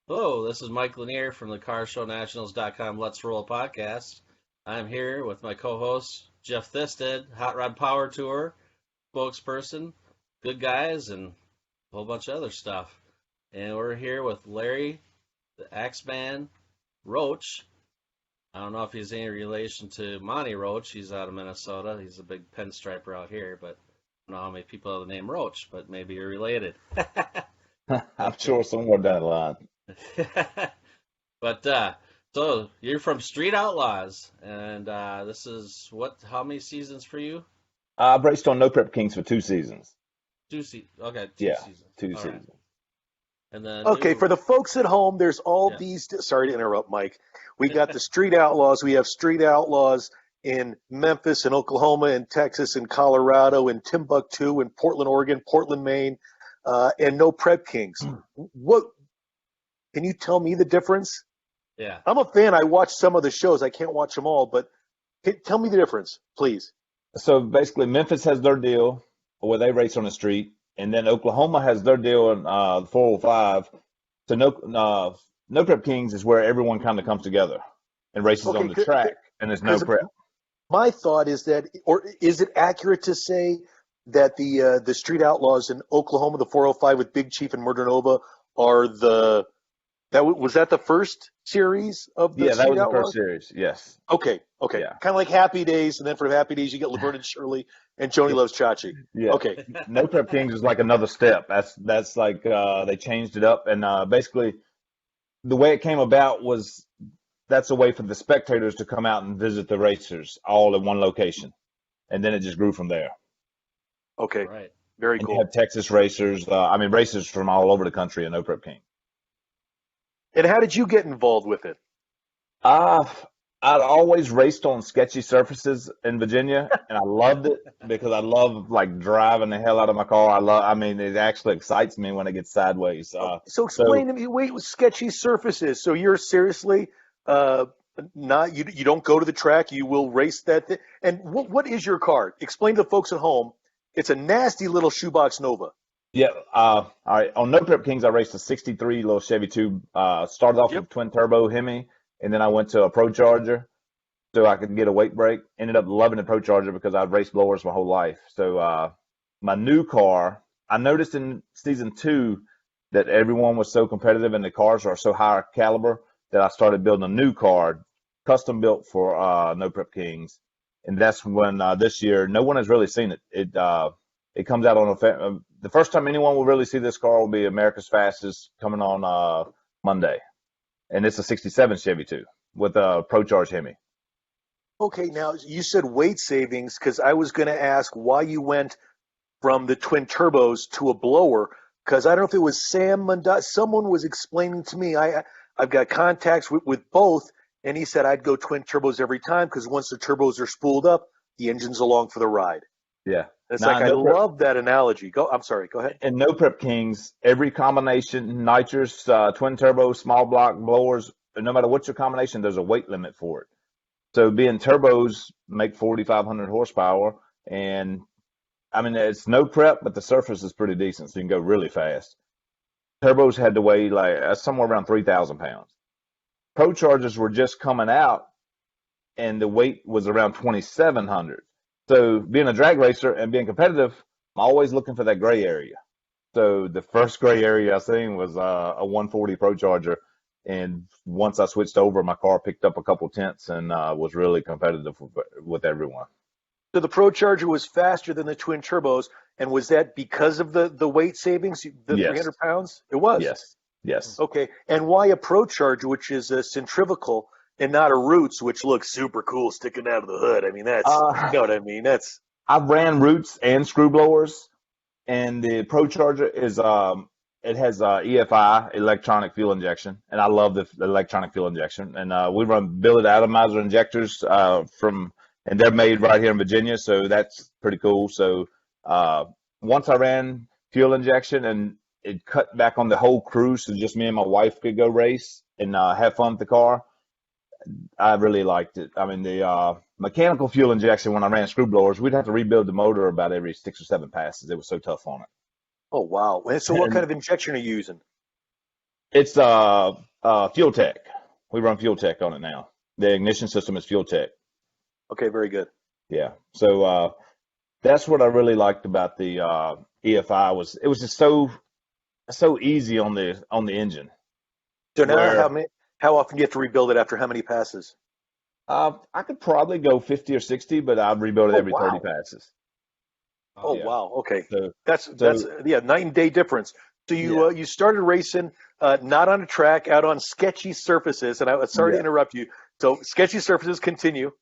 Hello, this is Mike Linner from the CarShowNationals.com Let's Roll podcast. I'm here with my co-host Jeff Thisted, Hot Rod Power Tour spokesperson, good guys, and a whole bunch of other stuff. And we're here with Larry, the Axman, Roach. I don't know if he's any relation to Monty Roach. He's out of Minnesota. He's a big pinstriper out here, but I don't know how many people have the name Roach, but maybe you're related. I'm sure somewhere down the line. But so you're from Street Outlaws, and this is what? How many seasons for you? I've raced on No Prep Kings for 2 seasons. Okay, two Yeah, seasons. two All right, seasons. and then Okay, for new. the folks at home, there's all Yeah. these. Sorry to interrupt, Mike. We got the Street Outlaws. We have Street Outlaws in Memphis and Oklahoma and Texas and Colorado and Timbuktu and Portland, Oregon, Portland, Maine, and No Prep Kings. What can you tell me the difference? Yeah. I'm a fan. I watch some of the shows. I can't watch them all, but tell me the difference, please. So basically, Memphis has their deal where they race on the street, and then Oklahoma has their deal in the 405. So no Prep Kings is where everyone kind of comes together and races on Okay, the track, and there's no prep. my thought is that, or is it accurate to say that the Street Outlaws in Oklahoma, the 405 with Big Chief and Murder Nova, are was that the first series of the Yeah, that Street was the first Outlaws? series. Yes. Okay, Yeah. kind of like Happy Days, and then from Happy Days you get Laverne and Shirley and Joni Loves Chachi. Yeah. Okay, No Prep Kings is like another step. That's like they changed it up, and basically the way it came about was that's a way for the spectators to come out and visit the racers all in one location, and then it just grew from there. okay, Right. very And you cool. have Texas racers, racers from all over the country in No Prep King. And how did you get involved with it? Uh, I'd always raced on sketchy surfaces in Virginia, and I loved it because I love like driving the hell out of my car. It actually excites me when it gets sideways. So So explain to me, wait, with sketchy surfaces. So you're seriously uh, not you don't go to the track. You will race that thing. And what is your car? Explain to the folks at home. It's a nasty little shoebox Nova. yeah, all right. On No Prep Kings, I raced a '63 little Chevy Tube. Started off Yep. with twin turbo Hemi, and then I went to a Pro Charger so I could get a weight break. Ended up loving the Pro Charger because I've raced blowers my whole life. So my new car, I noticed in season 2 that everyone was so competitive and the cars are so high caliber that I started building a new car, custom built for No Prep Kings, and that's when this year no one has really seen it. It comes out on the first time anyone will really see this car will be America's Fastest coming on Monday, and it's a '67 Chevy too with a Pro Charge Hemi. Okay, now you said weight savings because I was going to ask why you went from the twin turbos to a blower because I don't know if it was Sam Mundot. Someone was explaining to me. I've got contacts with both, and he said I'd go twin turbos every time because once the turbos are spooled up, the engine's along for the ride. Yeah. It's Now like I love that analogy. Go. I'm sorry. Go ahead. No Prep Kings, every combination, nitrous, twin turbo, small block blowers, no matter what your combination, there's a weight limit for it. So being turbos make 4,500 horsepower, and it's no prep, but the surface is pretty decent, so you can go really fast. Turbos had to weigh like somewhere around 3,000 pounds. Pro Chargers were just coming out, and the weight was around 2,700. So being a drag racer and being competitive, I'm always looking for that gray area. So the first gray area I seen was a 140 Pro Charger, and once I switched over, my car picked up a couple tenths and was really competitive with everyone. So the Pro Charger was faster than the twin turbos, and was that because of the weight savings, the Yes, 300 pounds? It was. yes, yes. Okay, and why a Pro Charger, which is a centrifugal and not a Roots, which looks super cool sticking out of the hood? I mean, you know what I mean? I've ran roots and screw blowers, and the Pro Charger is it has EFI, electronic fuel injection, and I love the electronic fuel injection. And we run billet atomizer injectors and they're made right here in Virginia, so that's pretty cool. So once I ran fuel injection, and it cut back on the whole crew, so just me and my wife could go race and have fun with the car. I really liked it. The mechanical fuel injection, when I ran screw blowers, we'd have to rebuild the motor about every 6 or 7 passes. It was so tough on it. Oh, wow. And so what kind And of injection are you using? It's Fuel Tech. We run Fuel Tech on it now. The ignition system is Fuel Tech. Okay, very good. Yeah. So that's what I really liked about the EFI was it was just so easy on the engine. So now, Where how often do you have to rebuild it after how many passes? I could probably go 50 or 60, but I'd rebuild it Oh, every 30 wow. passes. Oh, Yeah. wow. Okay. So That's so night and day difference. So yeah, you started racing not on a track, out on sketchy surfaces. And I sorry to yeah. interrupt you. So sketchy surfaces continue.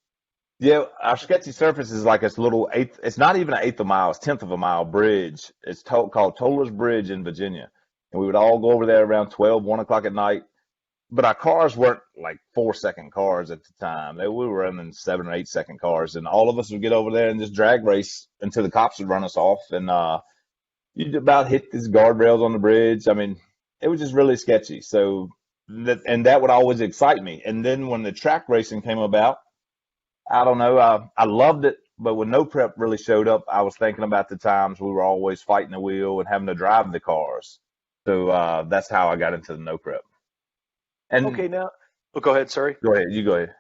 Yeah, our sketchy surface is like this little eighth. It's not even an eighth of a mile. It's tenth of a mile bridge. It's called Toller's Bridge in Virginia, and we would all go over there around 12, 1 o'clock at night. But our cars weren't like 4 second cars at the time. We were running 7 or 8 second cars, and all of us would get over there and just drag race until the cops would run us off. And you'd about hit these guardrails on the bridge. I mean, it was just really sketchy. So that would always excite me. And then when the track racing came about. I don't know. I loved it, but when no prep really showed up, I was thinking about the times we were always fighting the wheel and having to drive the cars. So that's how I got into the no prep. And Okay, now, go ahead. Sorry. go ahead, you go ahead.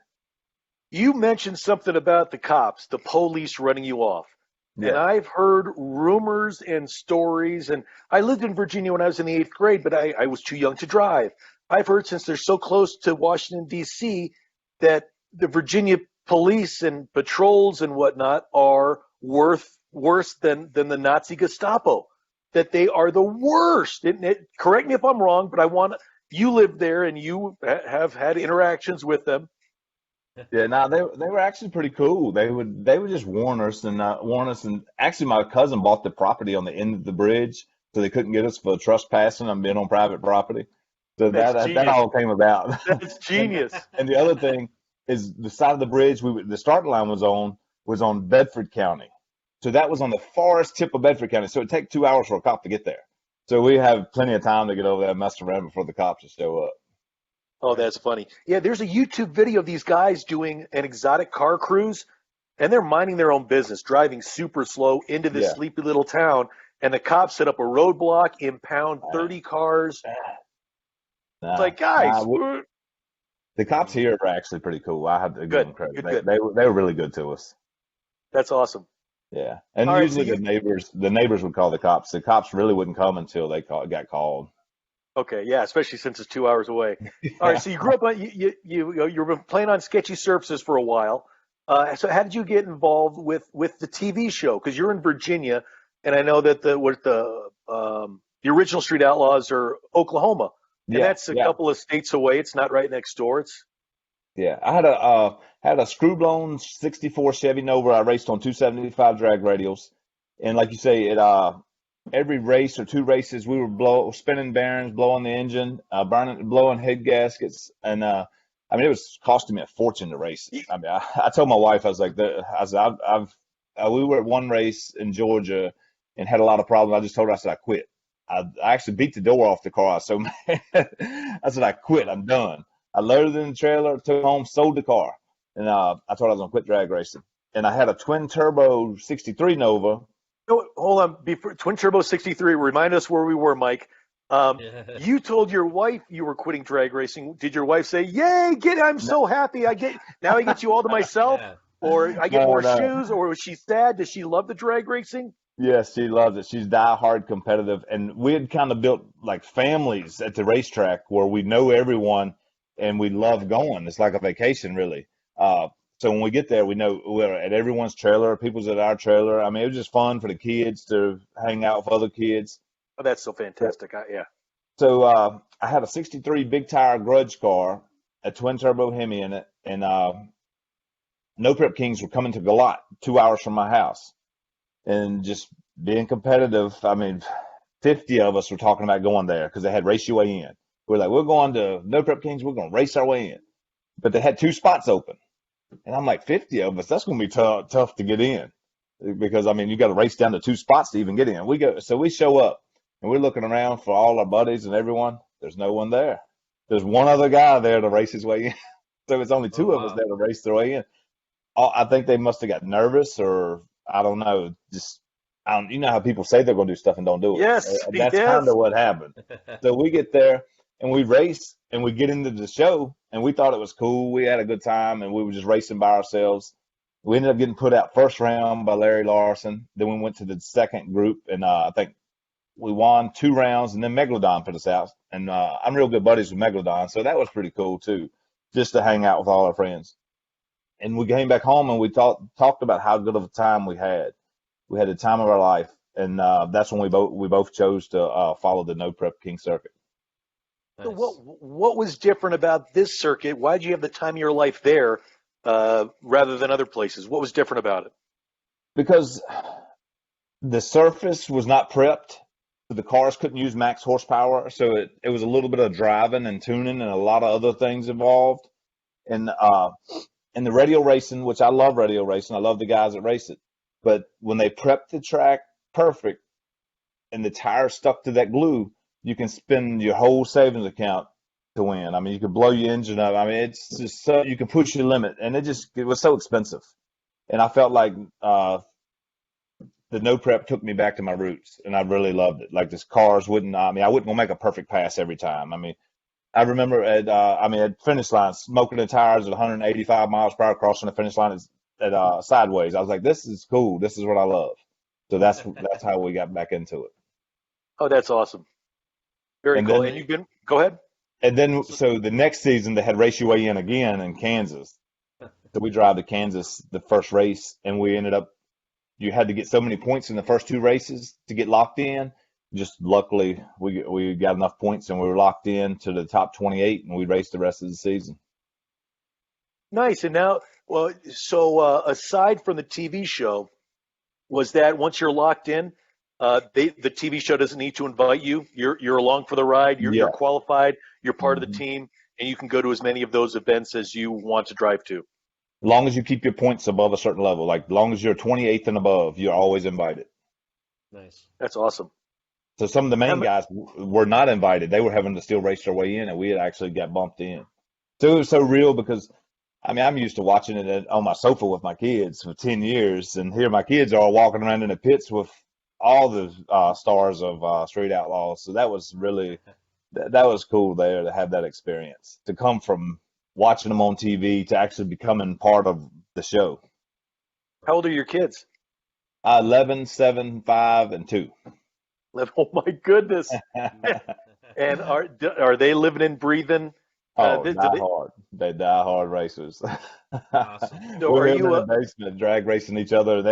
You mentioned something about the cops, the police running you off. And Yeah, I've heard rumors and stories. And I lived in Virginia when I was in the 8th grade, but I was too young to drive. I've heard since they're so close to Washington, D.C., that the Virginia police and patrols and whatnot are worse than the Nazi Gestapo, that they are the worst. Correct me if I'm wrong, but you live there and you have had interactions with them. yeah. Now they were actually pretty cool. They would just warn us. And actually, my cousin bought the property on the end of the bridge, so they couldn't get us for trespassing and being on private property. So That's that genius. all came about. That's And genius. and the other thing is the side of the bridge the starting line was on Bedford County. So that was on the farthest tip of Bedford County. So it'd take 2 hours for a cop to get there. So we have plenty of time to get over there and mess around before the cops will show up. Oh, that's funny. Yeah, there's a YouTube video of these guys doing an exotic car cruise, and they're minding their own business, driving super slow into this Yeah. sleepy little town, and the cops set up a roadblock, impound 30 cars. It's Nah, like, guys, the cops here are actually pretty cool. I have to give good, them credit. good, They, good. they were really good to us. That's awesome. Yeah. And All right, so usually the neighbors would call the cops. The cops really wouldn't come until got called. okay, yeah, especially since it's 2 hours away. All right, so you grew up on you've been playing on sketchy surfaces for a while. So how did you get involved with the TV show? Because you're in Virginia, and I know that the original Street Outlaws are Oklahoma, and Yeah, that's a yeah. couple of states away. It's not right next door. It's Yeah, I had a screw blown '64 Chevy Nova. I raced on 275 drag radials, and like you say, every race or two races we were spinning bearings, blowing the engine, blowing head gaskets, and I mean it was costing me a fortune to race it. I mean, I told my wife I was like, we were at one race in Georgia and had a lot of problems. I just told her I said I quit. I actually beat the door off the car. I was so mad. I said I quit. I'm done. I loaded in the trailer, took home, sold the car, and I told I was gonna quit drag racing. And I had a twin turbo '63 Nova. no, hold on. Before Twin Turbo 63, remind us where we were, Mike. You told your wife you were quitting drag racing. Did your wife say, "Yay, I'm so happy. I get you all to myself," Yeah. or I get No, more no. shoes, or was she sad? Does she love the drag racing? Yes, she loves it. She's diehard competitive, and we had kind of built like families at the racetrack where we know everyone and we love going. It's like a vacation, really. So when we get there, we know we're at everyone's trailer, people's at our trailer. I mean, it was just fun for the kids to hang out with other kids. Oh, that's so fantastic. Yeah. So I had a '63 big tire grudge car, a twin turbo Hemi in it, and No Prep Kings were coming to Galat, 2 hours from my house, and just being competitive. I mean, 50 of us were talking about going there because they had race your way in. We're like, we're going to No Prep Kings. We're going to race our way in, but they had 2 spots open, and I'm like, 50 of us. That's going to be tough to get in because I mean, you got to race down to 2 spots to even get in. So we show up and we're looking around for all our buddies and everyone. There's no one there. There's one other guy there to race his way in. So it's only 2 of us there to race their way in. I think they must have got nervous or I don't know. You know how people say they're going to do stuff and don't do it. Yes. That's Yes. kind of what happened. So we get there and we race, and we get into the show, and we thought it was cool. We had a good time, and we were just racing by ourselves. We ended up getting put out first round by Larry Larson. Then we went to the second group, and I think we won 2 rounds, and then Megalodon put us out. And I'm real good buddies with Megalodon, so that was pretty cool too, just to hang out with all our friends. And we came back home, and we talked about how good of a time we had. We had the time of our life, and that's when we both chose to follow the No Prep King circuit. So what was different about this circuit? Why did you have the time of your life there rather than other places? What was different about it? Because the surface was not prepped, so the cars couldn't use max horsepower, so it was a little bit of driving and tuning and a lot of other things involved. And the radio racing, which I love radio racing, I love the guys that race it, but when they prep the track perfect and the tires stuck to that glue, you can spend your whole savings account to win. I mean, you can blow your engine up. I mean, it's just so you can push your limit, and it was so expensive. And I felt like the no prep took me back to my roots, and I really loved it. Like, this cars wouldn't. I mean, I wouldn't go make a perfect pass every time. I mean, I remember at finish line, smoking the tires at 185 miles per hour, crossing the finish line at sideways. I was like, this is cool. This is what I love. So that's how we got back into it. Oh, that's awesome. Very cool. Then, and you've been, go ahead. And then, so the next season, they had Race Your Way In again in Kansas. So we drive to Kansas the first race, and we ended up, you had to get so many points in the first 2 races to get locked in. Just luckily, we got enough points, and we were locked in to the top 28, and we raced the rest of the season. Nice. And now, well, so aside from the TV show, was that once you're locked in, the TV show doesn't need to invite you. You're along for the ride. You're qualified. You're part of the team, and you can go to as many of those events as you want to drive to. As long as you keep your points above a certain level, like as long as you're 28th and above, you're always invited. Nice. That's awesome. So some of the main guys were not invited. They were having to still race their way in, and we had actually got bumped in. So it was so real because, I mean, I'm used to watching it on my sofa with my kids for 10 years, and here my kids are walking around in the pits with all the stars of Street Outlaws. So that was really, that was cool there to have that experience, to come from watching them on TV to actually becoming part of the show. How old are your kids? 11, 7, 5, and 2. Oh my goodness! And are they living and breathing? Hard. They die hard racers. Awesome. So We're are in you the basement drag racing each other.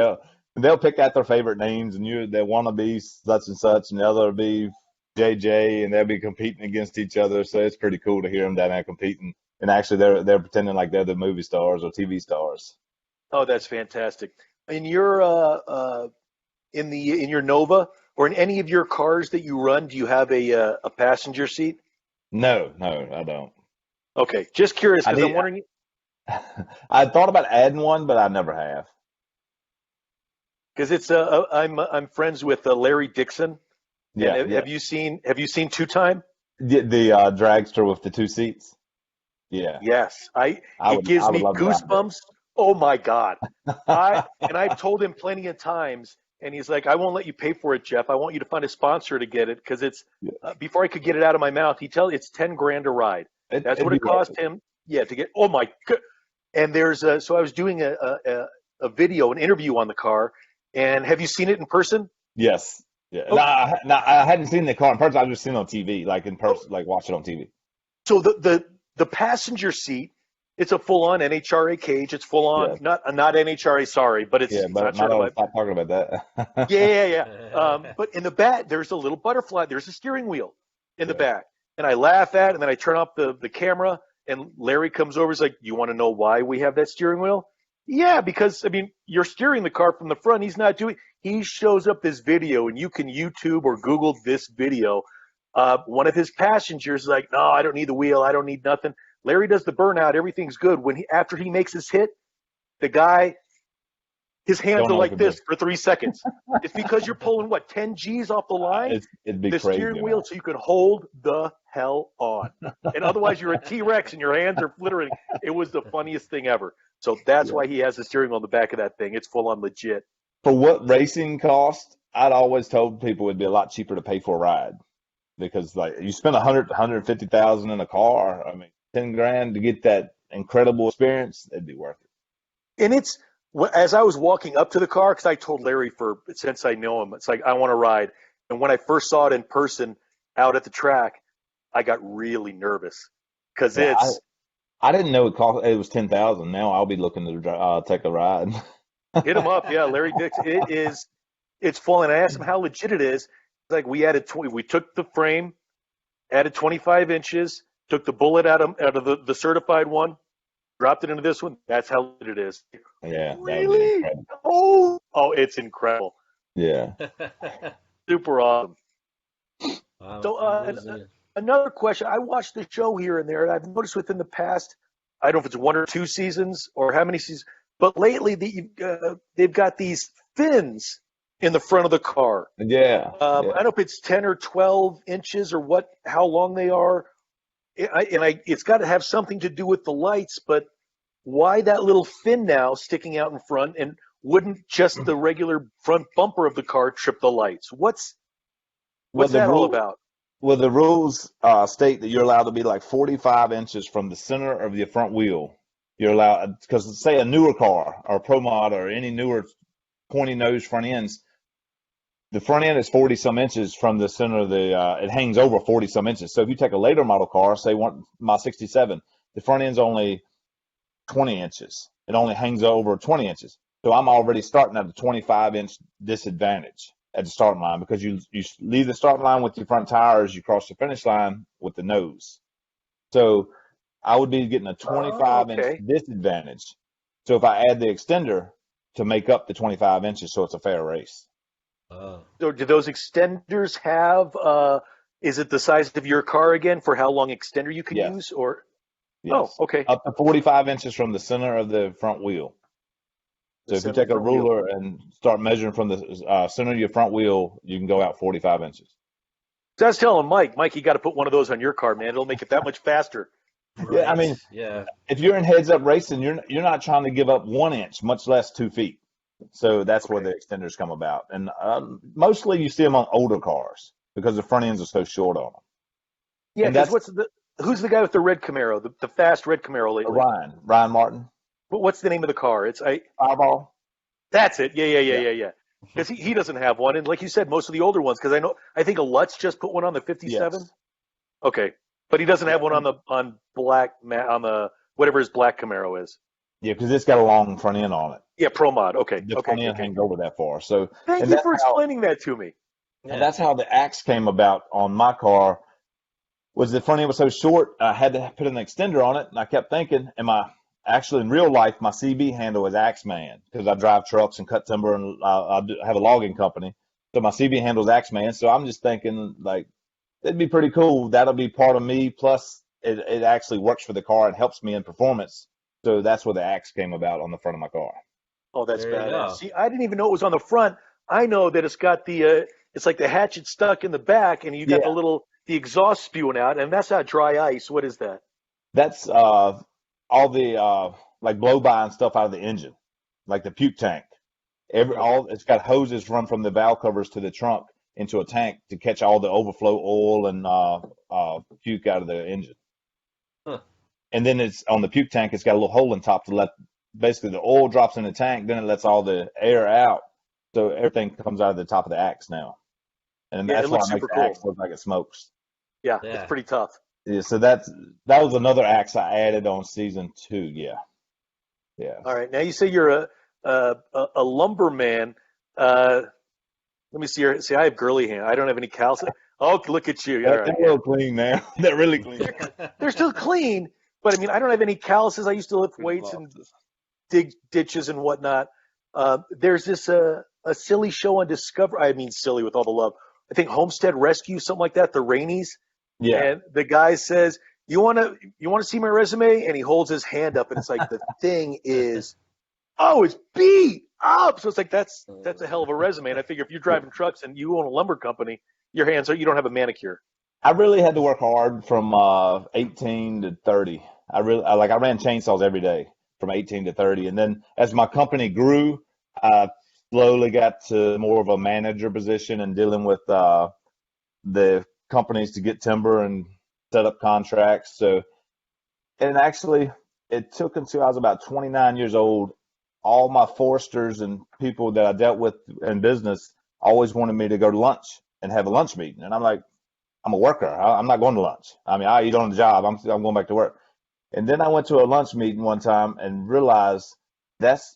They'll pick out their favorite names, and they want to be such and such, and the other will be JJ, and they'll be competing against each other. So it's pretty cool to hear them down there competing. And actually, they're pretending like they're the movie stars or TV stars. Oh, that's fantastic. In your in your Nova or in any of your cars that you run, do you have a passenger seat? No, I don't. Okay, just curious because I'm wondering. I thought about adding one, but I never have. Because it's I'm friends with Larry Dixon. Yeah, Have you seen Two Time? The dragster with the 2 seats. Yeah. Yes, it gives me goosebumps. Oh my God! I've told him plenty of times, and he's like, "I won't let you pay for it, Jeff. I want you to find a sponsor to get it because it's before I could get it out of my mouth. It's $10,000 a ride. That's what it cost him. Yeah, to get. Oh my God! And there's so I was doing a video, an interview on the car, and have you seen it in person? Yes. Yeah. Oh. No, I hadn't seen the car in person. I've just seen it on TV, like in person, like watch it on TV. So the passenger seat, it's a full-on NHRA cage. It's full-on, not NHRA, sorry, but it's but not stop talking about that. Yeah. But in the back, there's a little butterfly. There's a steering wheel in the back. And I laugh at it, and then I turn off the camera, and Larry comes over. He's like, "You want to know why we have that steering wheel?" Yeah, because, I mean, you're steering the car from the front. He's not doing – he shows up this video, and you can YouTube or Google this video. One of his passengers is like, "No, I don't need the wheel. I don't need nothing." Larry does the burnout. Everything's good. After he makes his hit, the guy, his hands are like this for 3 seconds. It's because you're pulling, 10 G's off the line? It'd be the crazy, steering wheel so you can hold the hell on. And otherwise you're a T-Rex and your hands are flittering. It was the funniest thing ever. So that's why he has the steering wheel on the back of that thing. It's full on legit. For what racing cost, I'd always told people it'd be a lot cheaper to pay for a ride. because like you spend 150,000 in a car. I mean, 10 grand to get that incredible experience, it'd be worth it. And it's as I was walking up to the car, because I told Larry since I know him, it's like I want to ride. And when I first saw it in person out at the track, I got really nervous because Yeah, it's I didn't know it was 10,000. Now I'll be looking to take a ride. hit him up. Yeah, Larry Dixon. It's full. And I asked him how legit it is. It's like we took the frame, added 25 inches, took the bullet out of the certified one, dropped it into this one. That's how legit it is. Yeah, that would be Really? incredible. Oh, it's incredible. Yeah. Super awesome. Wow, So amazing. another question. I watched the show here and there, and I've noticed within the past, I don't know if it's 1 or 2 seasons or how many seasons, but lately they've got these fins in the front of the car. Yeah. I don't know if it's 10 or 12 inches or how long they are. It's got to have something to do with the lights, but why that little fin now sticking out in front, and wouldn't just the regular front bumper of the car trip the lights? What's that all about? Well, the rules state that you're allowed to be like 45 inches from the center of your front wheel. You're allowed, because say a newer car or a Pro Mod or any newer pointy nose front ends, the front end is 40 some inches from the center of it hangs over 40 some inches. So if you take a later model car, say my 67, the front end's only 20 inches. It only hangs over 20 inches. So I'm already starting at a 25-inch disadvantage at the starting line, because you leave the starting line with your front tires, you cross the finish line with the nose. So I would be getting a 25-inch disadvantage. So if I add the extender to make up the 25 inches, so it's a fair race. So do those extenders have, is it the size of your car again for how long extender you can use? Or Yes. Oh, okay. Up to 45 inches from the center of the front wheel. So if you take a ruler and start measuring from the center of your front wheel, you can go out 45 inches. So I was telling Mike, you got to put one of those on your car, man. It'll make it that much faster. Right. Yeah, I mean, if you're in heads-up racing, you're not trying to give up 1 inch, much less 2 feet. So that's where the extenders come about. And mostly you see them on older cars because the front ends are so short on them. Yeah, because who's the guy with the red Camaro, the fast red Camaro lately? Ryan Martin. What's the name of the car? It's Fireball. That's it. Yeah. Because he doesn't have one, and like you said, most of the older ones. Because I think a Lutz just put one on the 57. Yes. Okay, but he doesn't have one on the whatever his black Camaro is. Yeah, because it's got a long front end on it. Yeah, Pro Mod. Okay. The front end hangs over that far. So thank you for explaining that to me. And that's how the axe came about on my car. Was the front end was so short, I had to put an extender on it, and I kept thinking, actually in real life, my CB handle is Axman, because I drive trucks and cut timber, and I have a logging company. So my CB handle is Axman. So I'm just thinking, like, it'd be pretty cool. That'll be part of me. Plus, it actually works for the car. It helps me in performance. So that's where the axe came about on the front of my car. Oh, that's badass. See, I didn't even know it was on the front. I know that it's got it's like the hatchet stuck in the back, and you got the exhaust spewing out, and that's not dry ice. What is that? That's all the like blow by and stuff out of the engine, like the puke tank. It's got hoses run from the valve covers to the trunk into a tank to catch all the overflow oil and puke out of the engine. Huh. And then it's on the puke tank. It's got a little hole in top to let basically the oil drops in the tank. Then it lets all the air out, so everything comes out of the top of the axe now. And that's why it makes the axe look like it smokes. Yeah, it's pretty tough. Yeah, so that was another axe I added on season 2. Yeah. All right, now you say you're a lumberman. Let me see here. See, I have girly hand. I don't have any calluses. Oh, look at you! They're a little clean now. They're really clean. They're still clean, but I mean, I don't have any calluses. I used to lift weights and dig ditches and whatnot. There's this a silly show on Discovery. I mean, silly with all the love. I think Homestead Rescue, something like that. The Rainies. Yeah. And the guy says, "You want to see my resume?" And he holds his hand up, and it's like the thing is, it's beat up. So it's like that's a hell of a resume. And I figure if you're driving trucks and you own a lumber company, you don't have a manicure. I really had to work hard from 18 to 30. I ran chainsaws every day from 18 to 30, and then as my company grew, I slowly got to more of a manager position and dealing with the companies to get timber and set up contracts. So, and actually, it took until I was about 29 years old. All my foresters and people that I dealt with in business always wanted me to go to lunch and have a lunch meeting. And I'm like, I'm a worker. I'm not going to lunch. I mean, I eat on the job. I'm going back to work. And then I went to a lunch meeting one time and realized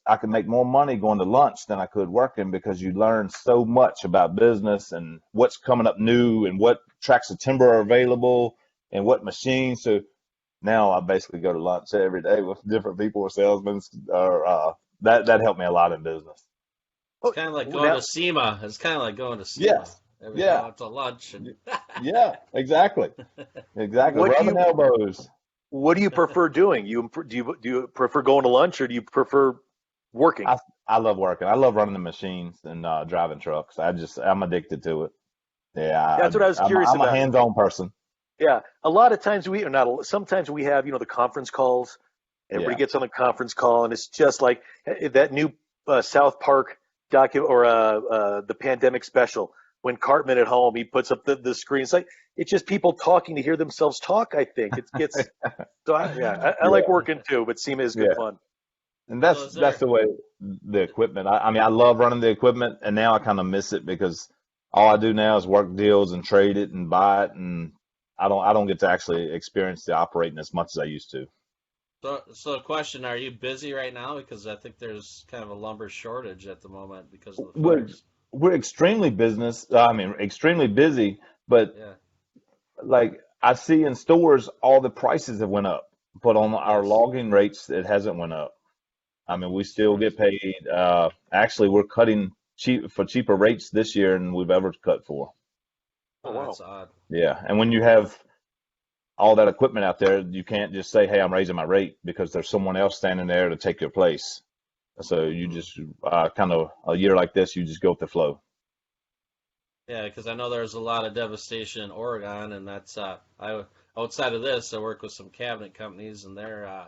I could make more money going to lunch than I could working, because you learn so much about business and what's coming up new and what tracts of timber are available and what machines. So now I basically go to lunch every day with different people or salesmen. That helped me a lot in business. It's kind of like going to SEMA. It's kind of like going to SEMA. Yes. Every time to lunch. And Yeah, exactly. Rubbing elbows. What do you prefer doing? Do you prefer going to lunch, or do you prefer working? I love working. I love running the machines and driving trucks. I'm addicted to it. Yeah, that's what I was curious about. I'm a hands-on person. Yeah, a lot of times sometimes we have, the conference calls. Everybody gets on the conference call, and it's just like that new South Park document or the pandemic special. When Cartman at home, he puts up the screen. It's just people talking to hear themselves talk. I think it gets. So I like working too, but SEMA is good fun. And that's the way the equipment. I mean, I love running the equipment, and now I kind of miss it because all I do now is work deals and trade it and buy it, and I don't get to actually experience the operating as much as I used to. So question: are you busy right now? Because I think there's kind of a lumber shortage at the moment because of the fires. We're extremely extremely busy, but like I see in stores, all the prices have went up, but on our logging rates, it hasn't went up. I mean, we still get paid. Actually, we're cutting cheaper rates this year than we've ever cut for. Oh, wow. That's odd. Yeah, and when you have all that equipment out there, you can't just say, "Hey, I'm raising my rate," because there's someone else standing there to take your place. So you just kind of a year like this, you just go with the flow. Yeah, because I know there's a lot of devastation in Oregon, and that's outside of this, I work with some cabinet companies, and they're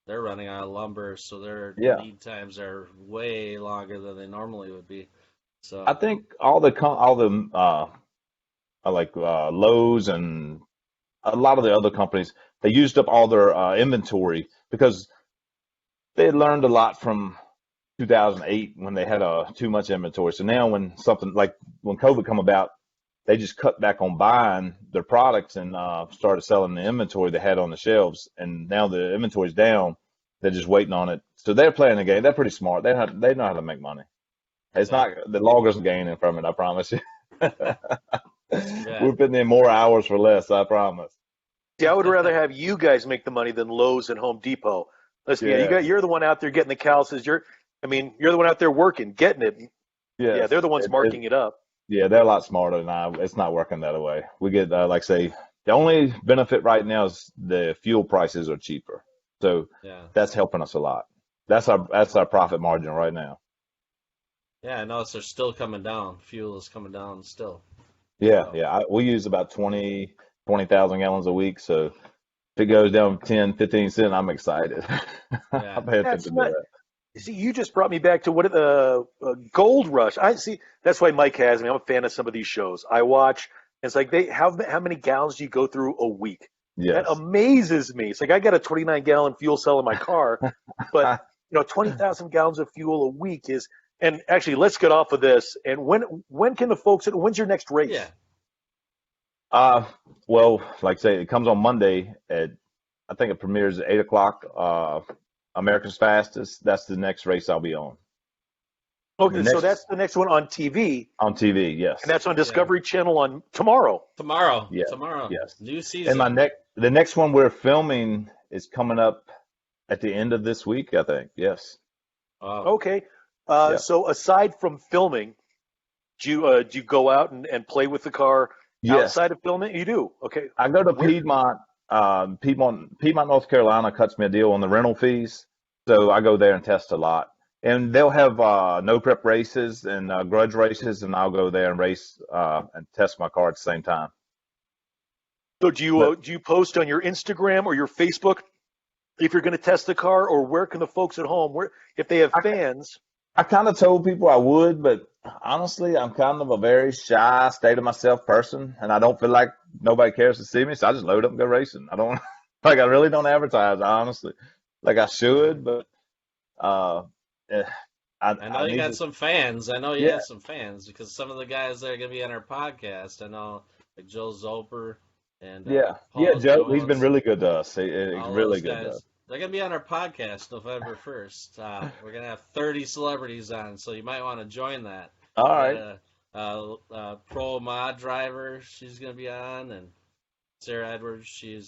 running out of lumber, so their lead times are way longer than they normally would be. So I think all the Lowe's and a lot of the other companies, they used up all their inventory because they had learned a lot from 2008 when they had too much inventory. So now when COVID come about, they just cut back on buying their products and started selling the inventory they had on the shelves. And now the inventory's down. They're just waiting on it. So they're playing the game. They're pretty smart. They know how to make money. It's not the loggers gaining from it, I promise you. We're putting in more hours for less, I promise. See, I would rather have you guys make the money than Lowe's and Home Depot. Listen, you're the one out there getting the calluses. You're the one out there working, getting it. Yes. Yeah, they're the ones marking it up. Yeah, they're a lot smarter than I. It's not working that way. We get, the only benefit right now is the fuel prices are cheaper. So that's helping us a lot. That's our profit margin right now. Yeah, I notice they're still coming down. Fuel is coming down still. Yeah. We use about 20,000 gallons a week. So if it goes down 10, 15 cents, I'm excited. I'm happy to do that. See, you just brought me back to what the Gold Rush. I see. That's why Mike has me. I'm a fan of some of these shows. I watch. It's like how many gallons do you go through a week? Yes. That amazes me. It's like I got a 29-gallon fuel cell in my car, but 20,000 gallons of fuel a week is. And actually, let's get off of this. And when can the folks? When's your next race? Yeah. Well, like I say, it comes on Monday I think it premieres at 8:00. America's Fastest. That's the next race I'll be on. Okay, so that's the next one on TV. On TV, yes. And that's on Discovery Channel on tomorrow. Tomorrow. Yeah. Tomorrow. Yes. New season. And the next one we're filming is coming up at the end of this week, I think. Yes. Okay. So aside from filming, do you go out and play with the car outside of filming? You do. Okay. I go to Piedmont. Piedmont, North Carolina cuts me a deal on the rental fees, so I go there and test a lot. And they'll have no prep races and grudge races, and I'll go there and race and test my car at the same time. So do you post on your Instagram or your Facebook if you're going to test the car, or where can the folks at home, if they have fans? I kind of told people I would, but honestly, I'm kind of a very shy, state of myself person, and I don't feel like nobody cares to see me, so I just load up and go racing. I don't like I really don't advertise, honestly, like I should, but uh, eh, I know I you need got to, some fans. I know you yeah, have some fans because some of the guys that are going to be on our podcast, I know like Joe Zoper and yeah. Paul Joe, he's been Jones, really good to us. He's all really those good to us. guys. They're going to be on our podcast November 1st. We're going to have 30 celebrities on, so you might want to join that. All We got right, a pro mod driver. She's going to be on, and Sarah Edwards. She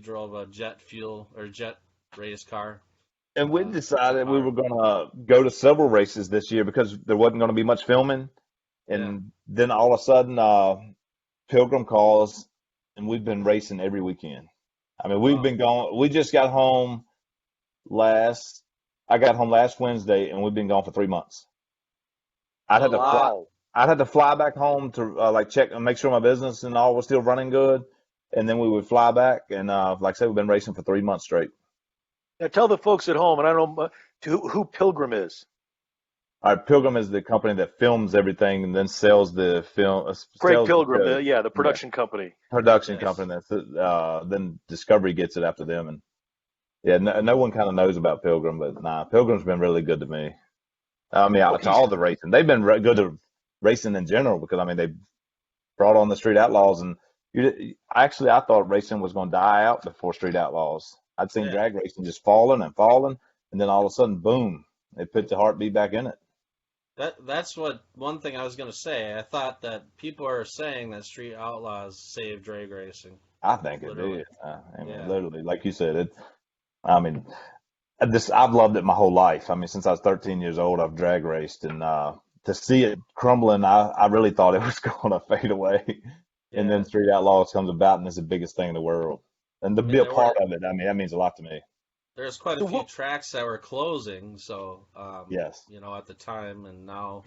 drove a jet race car. and we It's a decided we car. were gonna go to several races this year because there wasn't going to be much filming, Yeah. and then all of a sudden, Pilgrim calls, and we've been racing every weekend. I mean, we've Wow. been going. We just got home last. I got home last Wednesday, and we've been gone for 3 months. I'd had Oh to fly. wow. Wow. I'd had to fly back home to like check and make sure my business and all was still running good, and then we would fly back. And like I said, we've been racing for 3 months straight. Now tell the folks at home, and I don't know who Pilgrim is. Our Pilgrim is the company that films everything and then sells the film, Craig sells the Pilgrim, show. the Yeah, production company. production Yes. company that's then Discovery gets it after them, and yeah, no one kind of knows about Pilgrim, but nah, Pilgrim's been really good to me. I mean, Well, to he's all the racing, they've been good to racing in general because I mean they brought on the Street Outlaws, and actually I thought racing was going to die out before Street Outlaws. I'd seen Yeah. drag racing just falling and falling, and then all of a sudden, boom, they put the heartbeat back in it. That's what one thing I was gonna say. I thought that people are saying that Street Outlaws saved drag racing. I think it Literally. did. I mean, Yeah. literally, like you said, it. I mean, I've loved it my whole life. I mean, since I was 13 years old, I've drag raced, and to see it crumbling, I really thought it was going to fade away. And then Yeah. Street Outlaws comes about, and it's the biggest thing in the world. And to be And a part of it, I mean, that means a lot to me. there's quite a so few what tracks that were closing, so Yes. at the time, and now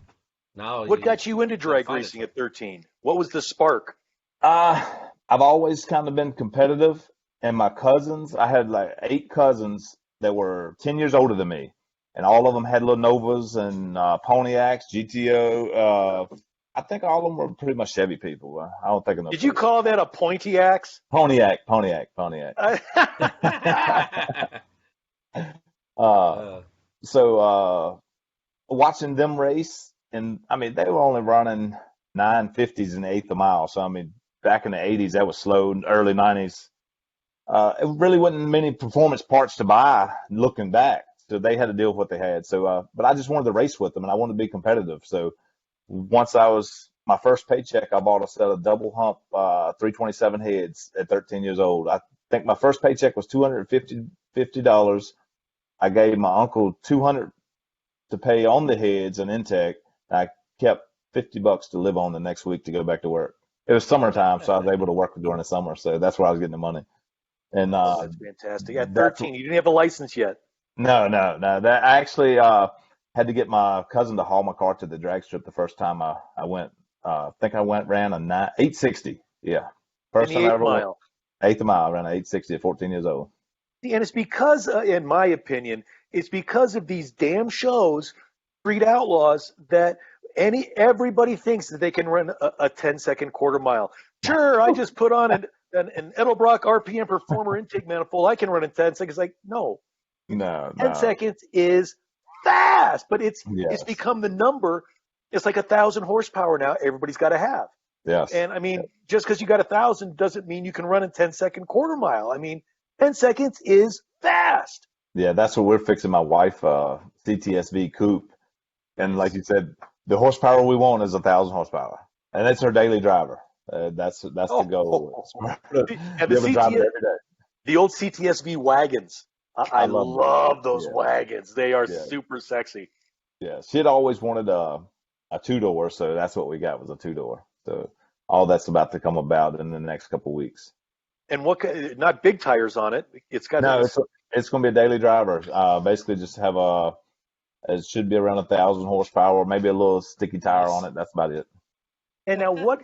what you got you into gotta drag find a racing track. at 13? What was the spark? Uh, I've always kind of been competitive, and my cousins, I had like 8 cousins that were 10 years older than me, and all of them had little Novas and Pontiacs, GTO. I think all of them were pretty much Chevy people. I don't think of no Did you Ford. call that a pointy axe? Pontiac. Uh, uh, so watching them race, and I mean they were only running 950s in the eighth of a mile. So I mean back in the 80s that was slow. Early 90s, it really wasn't many performance parts to buy. Looking back, so they had to deal with what they had. So, but I just wanted to race with them, and I wanted to be competitive. So once I was my first paycheck, I bought a set of double hump 327 heads at 13 years old. I think my first paycheck was $250. I gave my uncle 200 to pay on the heads and intake. I kept $50 to live on the next week to go back to work. It was summertime, so I was able to work during the summer. So that's where I was getting the money. And Oh, that's fantastic. At that's 13, you didn't have a license yet. no. That I actually had to get my cousin to haul my car to the drag strip the first time I went. I think I ran a 860. Yeah, In first the time I eighth ever went mile. eighth of mile. I ran an 860 at 14 years old. And it's because, in my opinion, it's because of these damn shows, Street Outlaws, that everybody thinks that they can run a 10-second quarter mile. Sure, I just put on an Edelbrock RPM Performer intake manifold. I can run in 10 seconds. Like, no, No, 10 no. seconds is fast, but it's Yes, become the number. It's like 1,000 horsepower now. Everybody's got to have. yes. And I mean, just because you got 1,000 doesn't mean you can run a 10-second quarter mile. I mean, 10 seconds is fast. Yeah, that's what we're fixing my wife CTSV coupe. And like nice. you said, the horsepower we want is 1,000 horsepower, and it's her daily driver. That's the goal. Oh, It's for her to and be able to drive it every day. the old CTSV wagons. I I love them. love those Yeah, wagons. They are yeah, super sexy. yeah. She had always wanted a 2 door, so that's what we got was a 2 door. So all that's about to come about in the next couple weeks. And not big tires on it. It's got No, this. it's going to be a daily driver. Basically, just have it should be around 1,000 horsepower, maybe a little sticky tire on Nice. it. That's about it. And now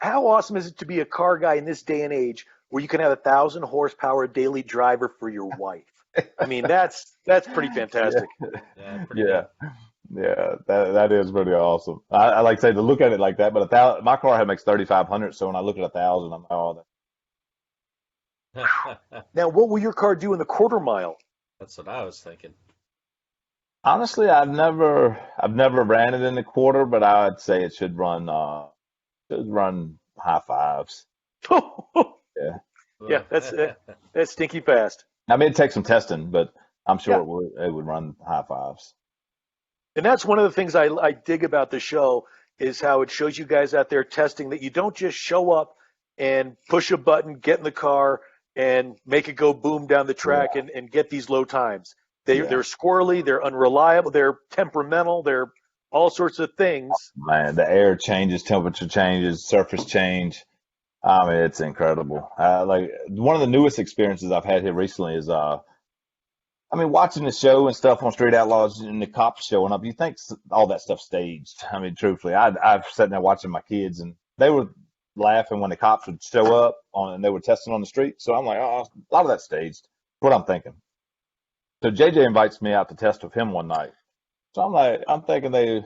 how awesome is it to be a car guy in this day and age where you can have 1,000 horsepower daily driver for your wife. I mean, that's pretty fantastic. Yeah, pretty Yeah. good. Yeah, that is pretty awesome. I like to say to look at it like that, but my car makes 3,500, so when I look at 1,000, I'm like, oh, Now, what will your car do in the quarter mile? That's what I was thinking. honestly, I've never ran it in the quarter, but I'd say it should run high fives. Yeah, Yeah, that's stinky fast. I mean, it takes some testing, but I'm sure Yeah. it would run high fives. And that's one of the things I dig about the show is how it shows you guys out there testing that you don't just show up and push a button, get in the car, and make it go boom down the track and get these low times. Yeah. They're squirrely, they're unreliable, they're temperamental, they're all sorts of things. Man, the air changes, temperature changes, surface change. I mean, it's incredible. Like one of the newest experiences I've had here recently is, I mean, watching the show and stuff on Street Outlaws and the cops showing up. You think all that stuff's staged? I mean, truthfully, I've sat there watching my kids, and they were laughing when the cops would show up and they were testing on the street. So I'm like, oh, a lot of that's staged. What I'm thinking. So JJ invites me out to test with him one night. So I'm thinking they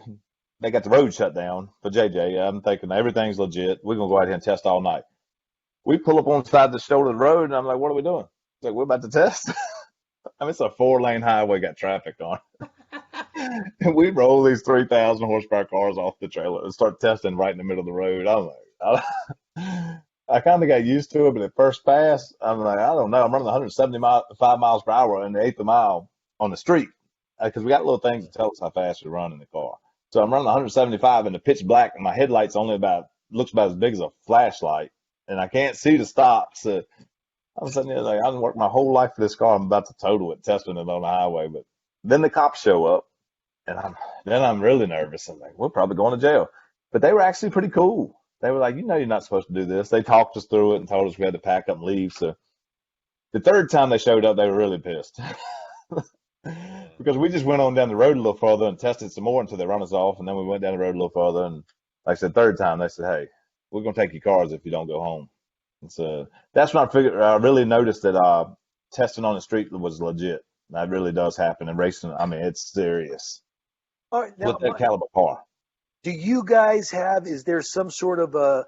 got the road shut down for JJ. I'm thinking everything's legit. We're gonna go out here and test all night. We pull up on the side of the shoulder of the road, and I'm like, what are we doing? He's like, we're about to test. I mean, it's a 4-lane highway, got traffic on. And we roll these 3,000 horsepower cars off the trailer and start testing right in the middle of the road. I'm like, I kind of got used to it, but at first pass, I'm like, I don't know. I'm running 175 miles per hour in the eighth of mile on the street because we got little things to tell us how fast we run in the car. So I'm running 175 in the pitch black, and my headlight's only looks about as big as a flashlight, and I can't see the stop. So I'm sitting there like, I've worked my whole life for this car. I'm about to total it, testing it on the highway. But then the cops show up, and I'm really nervous. I'm like, we're probably going to jail. But they were actually pretty cool. They were like, you're not supposed to do this. They talked us through it and told us we had to pack up and leave. So the third time they showed up, they were really pissed. Because we just went on down the road a little further and tested some more until they run us off. And then we went down the road a little further. And like I said, third time, they said, hey, we're going to take your cars if you don't go home. And so that's when I really noticed that testing on the street was legit. That really does happen in racing. I mean, it's serious. All right, now, With that caliber car. do you guys is there some sort of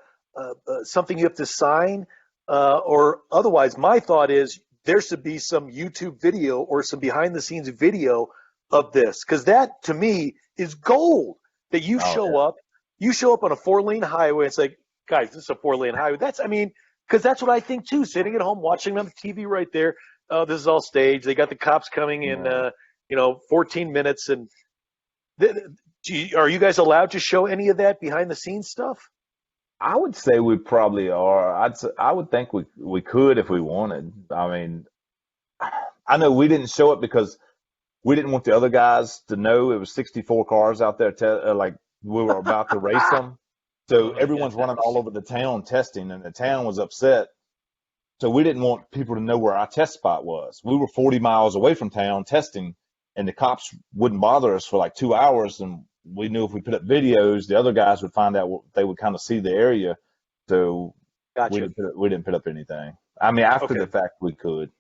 something you have to sign? Or otherwise, my thought is there should be some YouTube video or some behind the scenes video of this. Because that, to me, is gold. That you show up on a 4-lane highway. It's like, guys, this is a 4-lane highway. Because that's what I think too. Sitting at home watching on the TV right there. Oh, this is all staged. They got the cops coming in, 14 minutes. And are you guys allowed to show any of that behind the scenes stuff? I would say we probably are. I would think we could if we wanted. I mean, I know we didn't show it because we didn't want the other guys to know it was 64 cars out there, like we were about to race them. So everyone's running all over the town testing, and the town was upset. So we didn't want people to know where our test spot was. We were 40 miles away from town testing, and the cops wouldn't bother us for like 2 hours. And we knew if we put up videos, the other guys would find out. They would kind of see the area. So Gotcha. we didn't put up anything. I mean, after the fact, we could.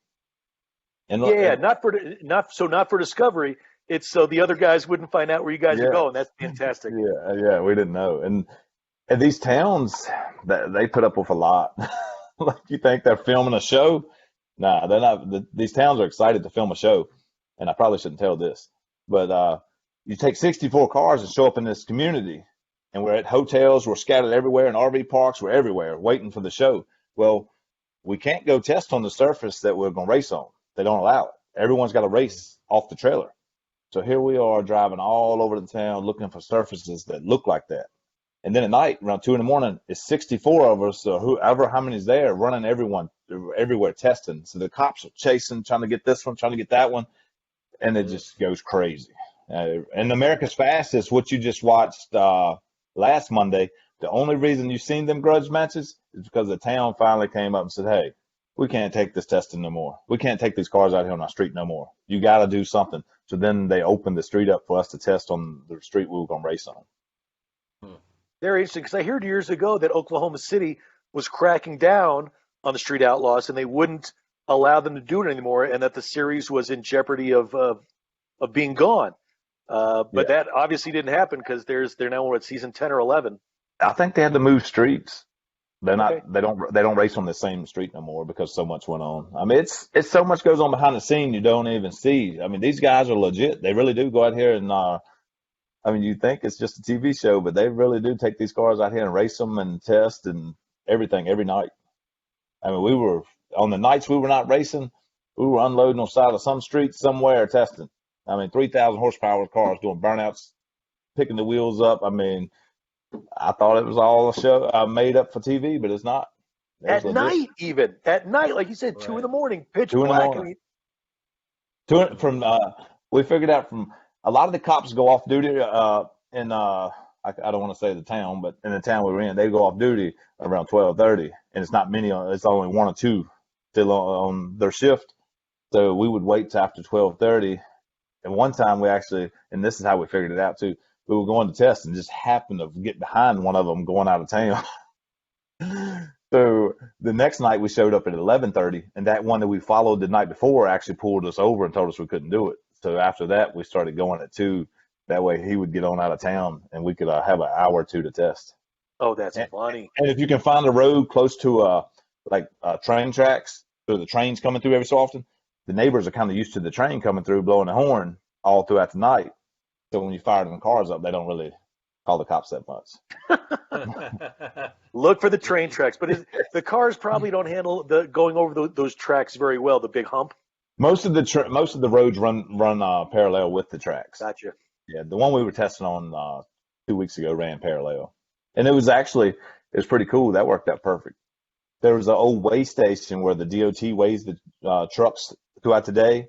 And not for discovery. It's so the other guys wouldn't find out where you guys are going. That's fantastic. Yeah, we didn't know. And these towns, they put up with a lot. Like you think they're filming a show? Nah, they're not. These towns are excited to film a show, and I probably shouldn't tell this, but you take 64 cars and show up in this community, and we're at hotels, we're scattered everywhere, in RV parks, we're everywhere waiting for the show. Well, we can't go test on the surface that we're going to race on. They don't allow it. Everyone's got to race off the trailer. So here we are driving all over the town looking for surfaces that look like that. And then at night, around 2 a.m, it's 64 of us, or how many's there, running everywhere testing. So the cops are chasing, trying to get this one, trying to get that one, and it just goes crazy. And America's Fastest, what you just watched last Monday, the only reason you've seen them grudge matches is because the town finally came up and said, hey, we can't take this testing no more. We can't take these cars out here on our street no more. You got to do something. So then they opened the street up for us to test on the street we were going to race on. Very interesting, because I heard years ago that Oklahoma City was cracking down on the Street Outlaws, and they wouldn't allow them to do it anymore, and that the series was in jeopardy of being gone. But that obviously didn't happen because they're now at season 10 or 11. I think they had to move streets. They're not. Okay. They don't race on the same street no more because so much went on. I mean, it's so much goes on behind the scene you don't even see. I mean, these guys are legit. They really do go out here and. I mean, you think it's just a TV show, but they really do take these cars out here and race them and test and everything every night. I mean, we were on the nights we were not racing, we were unloading on the side of some street somewhere testing. I mean, 3,000 horsepower cars doing burnouts, picking the wheels up. I mean, I thought it was all a show made up for TV, but it's not. At night, even at night, like you said, 2 in the morning, pitch 2 in the black. morning. We figured out from a lot of the cops go off duty I don't want to say the town, but in the town we were in, they go off duty around 12:30, and it's not many. It's only 1 or 2 still on their shift. So we would wait till after 12:30. And one time we actually, and this is how we figured it out too, we were going to test and just happened to get behind one of them going out of town. So the next night we showed up at 11:30, and that one that we followed the night before actually pulled us over and told us we couldn't do it. So after that, we started going at 2. That way he would get on out of town, and we could have an hour or 2 to test. Oh, that's funny. And if you can find a road close to train tracks, so the train's coming through every so often, the neighbors are kind of used to the train coming through, blowing the horn all throughout the night. So when you fire them cars up, they don't really call the cops that much. Look for the train tracks, but the cars probably don't handle the going over those tracks very well. The big hump. Most of the roads run parallel with the tracks. Gotcha. Yeah, the one we were testing on 2 weeks ago ran parallel, and it was pretty cool. That worked out perfect. There was an old weigh station where the DOT weighs the trucks throughout the day.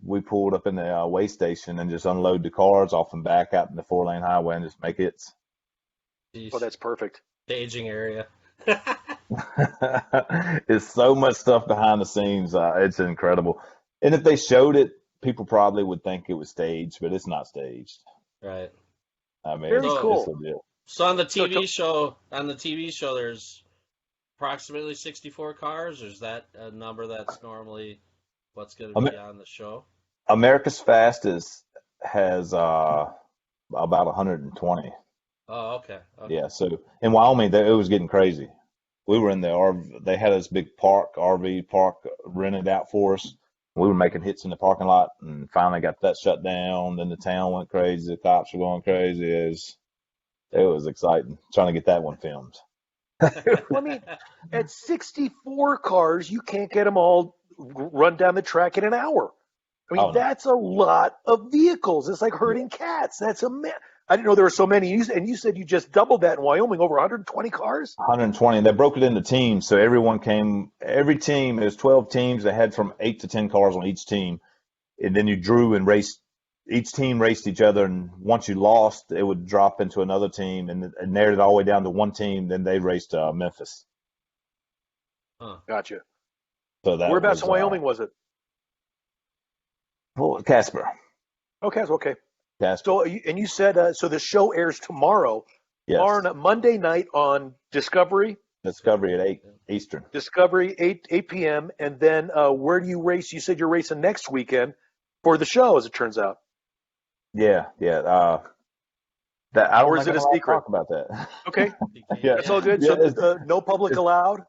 We pulled up in the weigh station and just unload the cars off and back out in the 4-lane highway and just make hits. Jeez. Oh, that's perfect. Staging area. It's so much stuff behind the scenes. It's incredible. And if they showed it, people probably would think it was staged, but it's not staged. Right. I mean, Very it's cool. legit. So on the TV show, there's approximately 64 cars, or is that a number that's normally what's going to be on the show? America's Fastest has about 120. Oh, okay. Yeah, so in Wyoming, it was getting crazy. We were in the RV. They had this big RV park rented out for us. We were making hits in the parking lot, and finally got that shut down. Then the town went crazy. The cops were going crazy. It was exciting trying to get that one filmed. Well, I mean, at 64 cars, you can't get them all run down the track in an hour. I mean, that's a lot of vehicles. It's like herding cats. I didn't know there were so many. And you said you just doubled that in Wyoming, over 120 cars? 120. They broke it into teams, so everyone came. Every team, there's 12 teams. They had from 8 to 10 cars on each team, and then you drew and raced. Each team raced each other, and once you lost, it would drop into another team, and narrowed it all the way down to one team. Then they raced Memphis. Huh. Gotcha. So that whereabouts in Wyoming was it? Casper. Okay, okay. Casper. So, and you said so the show airs tomorrow. Yes. Monday night on Discovery. Discovery at 8 Eastern. Discovery 8 p.m. And then where do you race? You said you're racing next weekend for the show, as it turns out. Yeah. That I don't or is it a secret? Talk about that. Okay. Yeah. That's all good. Yeah, So no public allowed.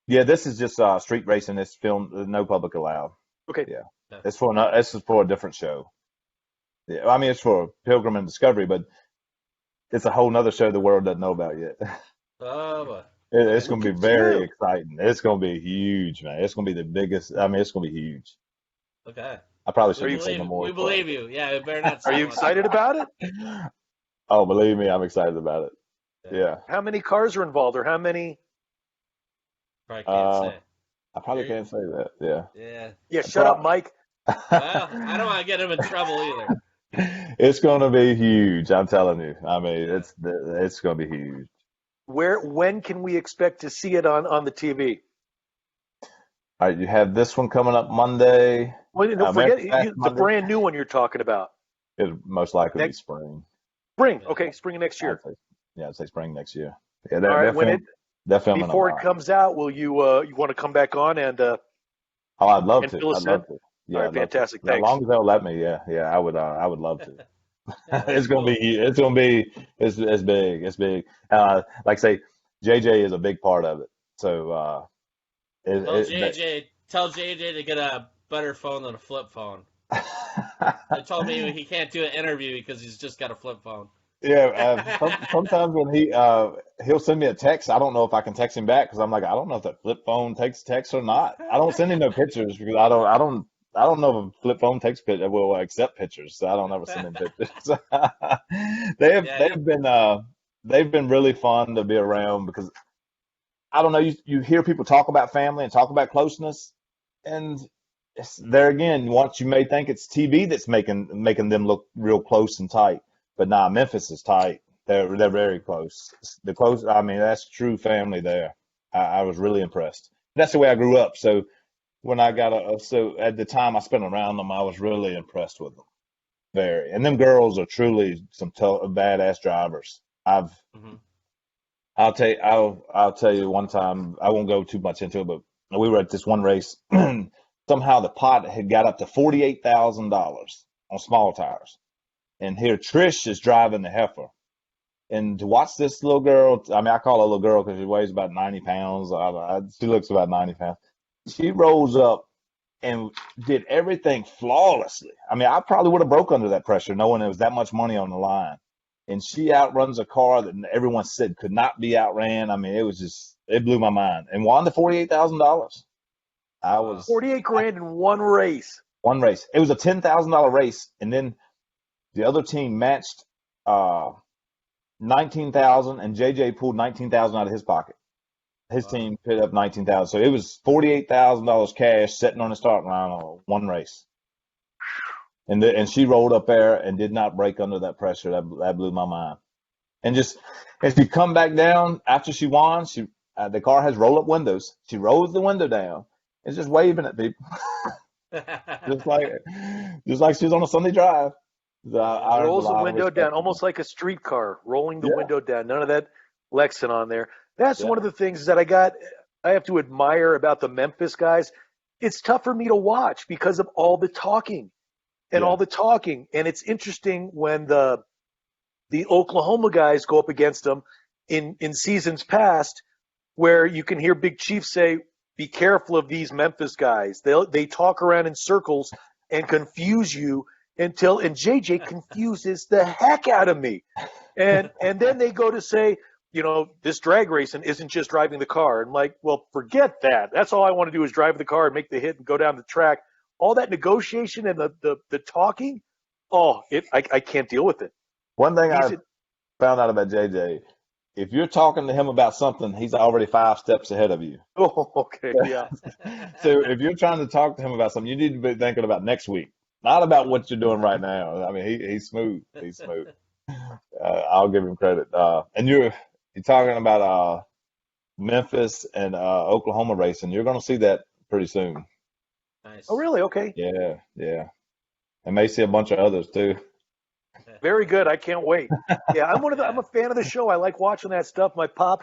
Yeah, this is just street racing. It's filmed, no public allowed. Okay. Yeah. This is for a different show. Yeah, I mean, it's for Pilgrim and Discovery, but it's a whole nother show the world doesn't know about yet. Oh, it's going to be very exciting. It's going to be huge, man. It's going to be the biggest. I mean, it's going to be huge. okay. I probably shouldn't say no more. We believe you. Yeah, we better not. Are you excited about it? Oh, believe me, I'm excited about it. Yeah. How many cars are involved, or how many? Probably can't say. I probably can't say that. Yeah. Yeah. Yeah. Shut up, Mike. Well, I don't want to get him in trouble either. It's going to be huge. I'm telling you. I mean, it's going to be huge. When can we expect to see it on the TV? All right, you have this one coming up Monday. Well, don't forget the brand new one you're talking about. It'll most likely be spring. Spring. Okay, spring of next year. I'd say spring next year. Yeah, all right, They're filming Before them. it comes out, will you you want to come back on and Oh, I'd love and to. fill us I'd in? love to. All Yeah, right, I'd love to. fantastic. As Thanks. long as they'll let me, yeah, I would love to. Yeah, that's It's gonna cool. be, it's big, it's big. Like I say, JJ is a big part of it. So, Tell JJ to get a better phone than a flip phone. They told me he can't do an interview because he's just got a flip phone. yeah. Sometimes when he'll send me a text, I don't know if I can text him back because I'm like, I don't know if that flip phone takes text or not. I don't send him no pictures because I don't know if a flip phone will accept pictures, so I don't ever send him pictures. Yeah, They've been really fun to be around because I don't know, you hear people talk about family and talk about closeness, and there again, once you may think it's TV that's making them look real close and tight, but nah, Memphis is tight. They're very close. I mean, that's true family there. I was really impressed. That's the way I grew up. So when I so at the time I spent around them, I was really impressed with them. Very, and them girls are truly some badass drivers. hmm I'll tell you one time, I won't go too much into it, but we were at this one race. Somehow the pot had got up to $48,000 on small tires. And here Trish is driving the heifer. And to watch this little girl, I mean, I call her a little girl because she weighs about 90 pounds. She looks about 90 pounds. She rolls up and did everything flawlessly. I mean, I probably would have broke under that pressure knowing there was that much money on the line. And she outruns a car that everyone said could not be outran. I mean, it blew my mind. And won the $48,000. I Wow. was 48 grand in one race. one race. It was a $10,000 race, and then the other team matched 19,000, and JJ pulled 19,000 out of his pocket. His Wow. team put up 19,000, so it was $48,000 cash sitting on the starting line on one race. And she rolled up there and did not break under that pressure. That blew my mind. And just as she come back down after she won, the car has roll up windows. She rolls the window down and just waving at people, just like she's on a Sunday drive. So I earned a Rolls the lot of window respect down, from almost like a streetcar, rolling the her. window down. None of that Lexan on there. That's Yeah, one of the things that I have to admire about the Memphis guys. It's tough for me to watch because of all the talking and yeah, all the talking. And it's interesting when the Oklahoma guys go up against them in seasons past, where you can hear Big Chief say, "Be careful of these Memphis guys. They talk around in circles and confuse you and JJ confuses the heck out of me." And then they go to say, this drag racing isn't just driving the car. And like, well, forget that. That's all I want to do is drive the car and make the hit and go down the track. All that negotiation and the talking, I can't deal with it. One thing He's I found out about JJ, if you're talking to him about something, he's already 5 steps ahead of you. okay, yeah. So if you're trying to talk to him about something, you need to be thinking about next week, not about what you're doing right now. I mean, he's smooth. He's smooth. I'll give him credit. And you're talking about Memphis and Oklahoma racing. You're going to see that pretty soon. Nice. Oh, really? Okay. Yeah, yeah. And may see a bunch of others too. Very good. I can't wait. Yeah, I'm a fan of the show. I like watching that stuff. My pop,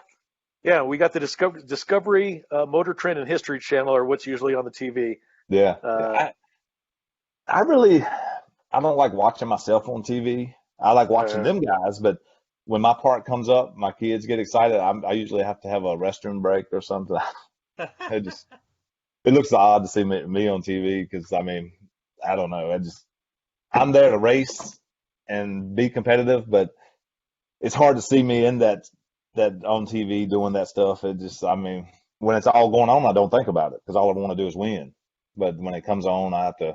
yeah, we got the Discovery Motor Trend and History Channel, or what's usually on the TV. Yeah. Uh, I don't like watching myself on TV. I like watching them guys, but when my part comes up, my kids get excited. I usually have to have a restroom break or something. It looks odd to see me on TV because I mean, I don't know. I'm there to race and be competitive, but it's hard to see me in that on TV doing that stuff. I mean, when it's all going on, I don't think about it because all I want to do is win. But when it comes on, I have to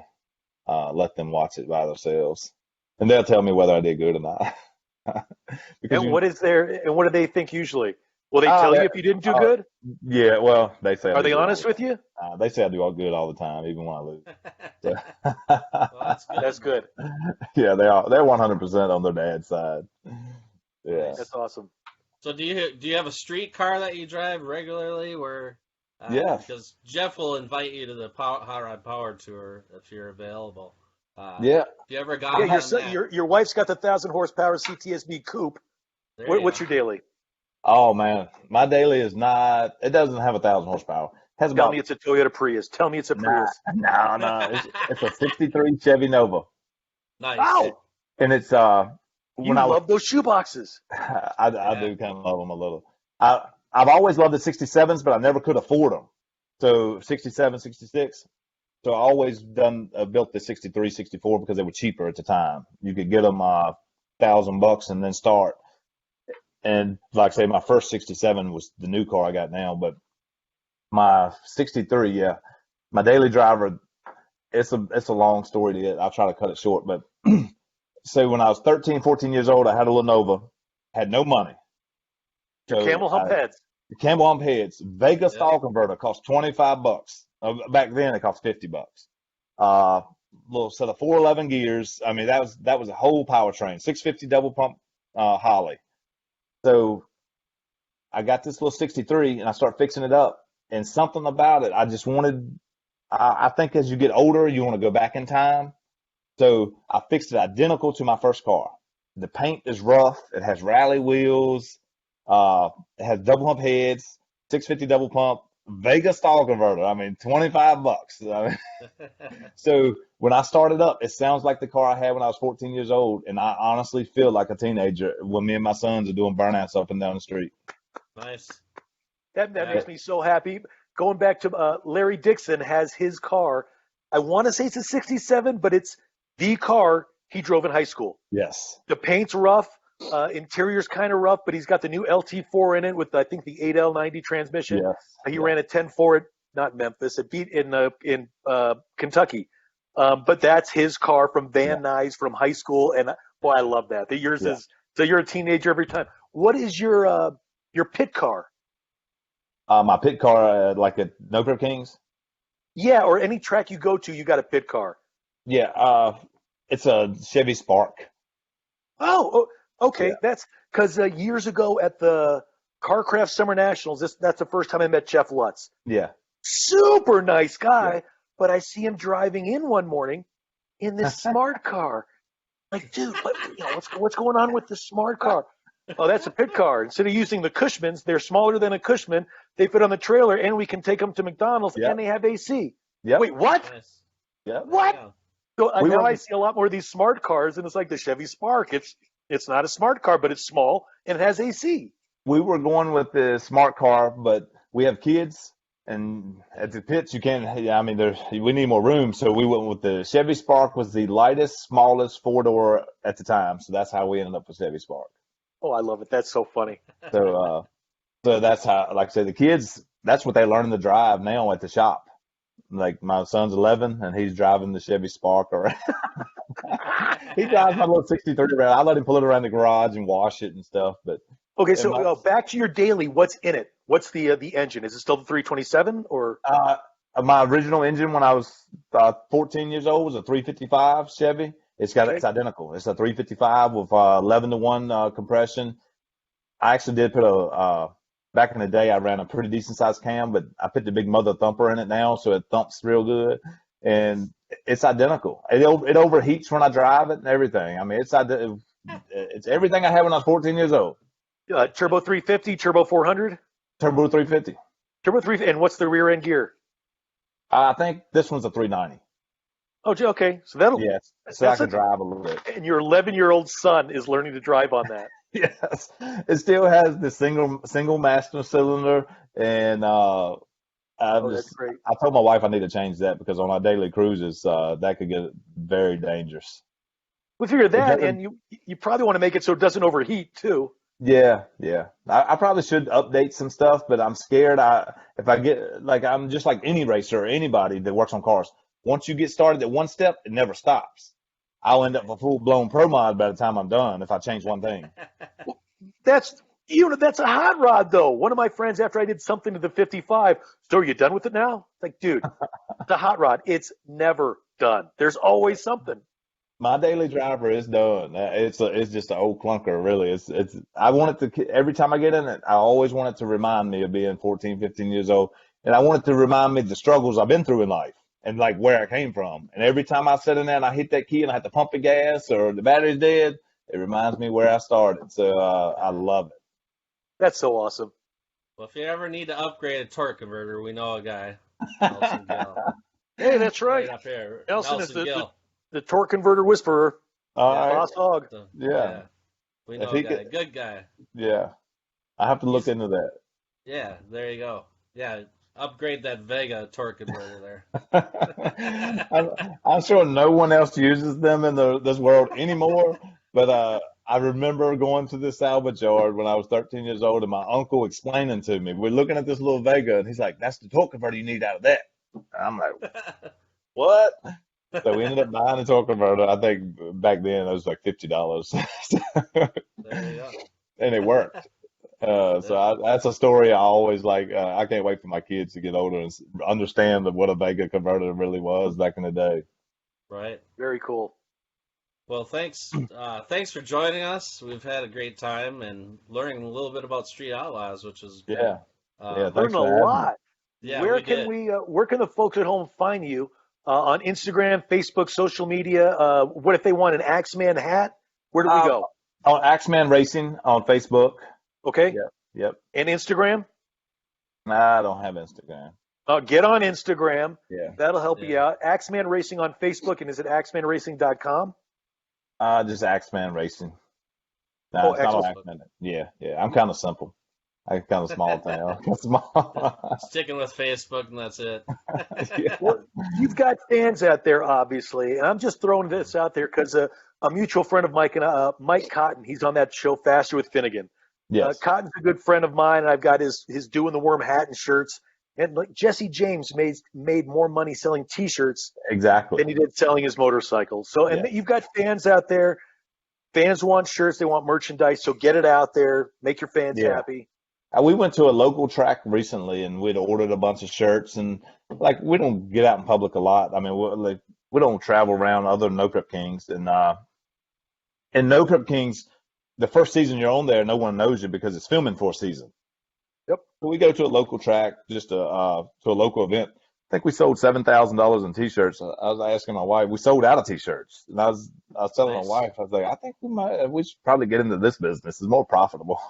let them watch it by themselves, and they'll tell me whether I did good or not. Because and what do they think usually? Will they tell you if you didn't do good? Yeah, well, they say. Are they honest with you? They say I do all good all the time, even when I lose. So, Well, that's good. That's good. yeah, they are. They're 100% on their dad's side. Yeah. That's awesome. So do you have a street car that you drive regularly? Yeah. Because Jeff will invite you to the Hot Rod Power Tour if you're available. Yeah. If you ever got Yeah, your wife's got the 1,000 horsepower CTSV coupe. There you What's go. your daily? Oh man, my daily is not. It doesn't have 1,000 horsepower. It has Tell me about it's a Toyota Prius. Tell me it's a nah, Prius. no. It's a '63 Chevy Nova, Nice. Wow, and it's when you I was love those shoe boxes. I Yeah. do kind of love them a little. I've always loved the '67s, but I never could afford them. So '67, '66. So I always built the '63, '64 because they were cheaper at the time. You could get them $1,000 and then start. And like I say, my first '67 was the new car I got now, but my '63, yeah, my daily driver. It's a long story to get. I'll try to cut it short, but so when I was 13, 14 years old, I had a Lenovo, had no money. Your So camel hump heads. the Campbell Hump heads, Vega Yep. stall converter cost $25. Back then it cost $50. Uh, little set of 411 gears. I mean that was a whole powertrain, 650 double pump Holly. So I got this little '63 and I start fixing it up, and something about it I just wanted. I think as you get older, you want to go back in time. So I fixed it identical to my first car. The paint is rough. It has rally wheels. It has double hump heads, 650 double pump, Vega stall converter. I mean, $25. I mean, so when I started up, it sounds like the car I had when I was 14 years old, and I honestly feel like a teenager when me and my sons are doing burnouts up and down the street. Nice. That Yeah. makes me so happy. Going back to Larry Dixon has his car. I want to say it's a '67, but it's the car he drove in high school. Yes. The paint's rough, interior's kind of rough, but he's got the new LT4 in it with I think the 8L90 transmission. Yes. He Yeah. ran a 10.4 at not Memphis, it beat in Kentucky. But that's his car from Van Nuys from high school, and boy, I love that. Yours Yeah. is so you're a teenager every time. What is your pit car? My pit car, like at No Prep Kings. Yeah, or any track you go to, you got a pit car. Yeah. It's a Chevy Spark. Okay. Yeah. That's because years ago at the Carcraft Summer Nationals, that's the first time I met Jeff Lutz. Yeah. Super nice guy, Yeah. but I see him driving in one morning in this smart car. Like, dude, what's going on with this smart car? Oh, that's a pit car. Instead of using the Cushmans, they're smaller than a Cushman. They fit on the trailer, and we can take them to McDonald's, Yep. and they have AC. Yep. Wait, what? Nice. Yep. What? Yeah. So We now went- I see a lot more of these smart cars, and it's like the Chevy Spark. It's not a smart car, but it's small and it has AC. We were going with the smart car, but we have kids, and at the pits you can't. Yeah, I mean, we need more room, so we went with the Chevy Spark. Was the lightest, smallest four-door at the time, so that's how we ended up with Chevy Spark. Oh, I love it. That's so funny. So that's how, like I said, the kids. That's what they learn to drive now at the shop. Like my son's 11, and he's driving the Chevy Spark, or he drives my little '63 around. I let him pull it around the garage and wash it and stuff, but. Okay, so And my- back to your daily. What's in it? What's the engine? Is it still the 327 or? My original engine when I was 14 years old was a 355 Chevy. It's identical. It's a 355 with 11-to-1 compression. I actually did put back in the day I ran a pretty decent sized cam, but I put the big mother thumper in it now, so it thumps real good, and it's identical. It overheats when I drive it and everything. I mean, it's everything I had when I was 14 years old. Turbo 350, turbo 400, Turbo 350. turbo 3. And what's the rear end gear? I think this one's a 390. Oh, okay. So that'll. Yeah, so I That's can drive a little bit. And your 11-year-old son is learning to drive on that. Yes, it still has the single master cylinder, and That's great. I told my wife I need to change that because on our daily cruises, that could get very dangerous. We figure that, doesn't- and you probably want to make it so it doesn't overheat too. Yeah. I probably should update some stuff, but I'm scared. If I get like I'm just like any racer or anybody that works on cars. Once you get started at one step, it never stops. I'll end up a full blown pro mod by the time I'm done if I change one thing. That's a hot rod though. One of my friends, after I did something to the 55, so are you done with it now? It's like, dude, it's a hot rod. It's never done. There's always something. My daily driver is done. It's just an old clunker, really. I want it to, every time I get in it, I always want it to remind me of being 14, 15 years old. And I want it to remind me of the struggles I've been through in life and like where I came from. And every time I sit in there and I hit that key and I have to pump the gas or the battery's dead, it reminds me where I started. So I love it. That's so awesome. Well, if you ever need to upgrade a torque converter, we know a guy, Nelson Gill, Hey, that's right right. up here. Nelson is Nelson the, Gill. the torque converter whisperer. All Yeah. right. Boss hog. So, Yeah. we If know a he guy. could, Good guy. yeah. I have to look He's into that. Yeah. There you go. Yeah. Upgrade that Vega torque converter there. I'm sure no one else uses them in this world anymore, but I remember going to the salvage yard when I was 13 years old and my uncle explaining to me, we're looking at this little Vega, and he's like, that's the torque converter you need out of that. And I'm like, what? So we ended up buying a torque converter. I think back then it was like $50. There you go. And it worked. That's a story I always like. I can't wait for my kids to get older and understand what a Vega converter really was back in the day. Right. Very cool. Well, thanks for joining us. We've had a great time and learning a little bit about Street Outlaws, which is good. Yeah. Yeah. Thanks Learned a for having me. lot. Yeah, Where we can did. where can the folks at home find you? On Instagram, Facebook, social media. What if they want an Axman hat? Where do we go? On Axman Racing on Facebook. Okay. Yep. Yep. And Instagram? Nah, I don't have Instagram. Get on Instagram. Yeah. That'll help you Yeah. out. Axman Racing on Facebook, and is it axmanracing.com? Just Axman Racing. Nah, Oh, it's not on excellent. Axman. Yeah. Yeah. I'm kind of simple. I'm kind of small town. Small. Sticking with Facebook, and that's it. Yeah. Well, you've got fans out there, obviously, and I'm just throwing this out there because a mutual friend of Mike, Mike Cotton, he's on that show Faster with Finnegan. Yes. Cotton's a good friend of mine, and I've got his Doing the Worm hat and shirts. And like Jesse James made more money selling T-shirts Exactly. than he did selling his motorcycle. So, and Yeah. you've got fans out there. Fans want shirts, they want merchandise. So get it out there, make your fans Yeah. happy. We went to a local track recently and we'd ordered a bunch of shirts and like we don't get out in public a lot. I mean, we don't travel around other No Prep Kings and in No Prep Kings, the first season you're on there, no one knows you because it's filming for a season. Yep. So we go to a local track, just to a local event. I think we sold $7,000 in T-shirts. I was asking my wife, we sold out of T-shirts, and I was telling Nice. my wife, I was like, I think we should probably get into this business. It's more profitable.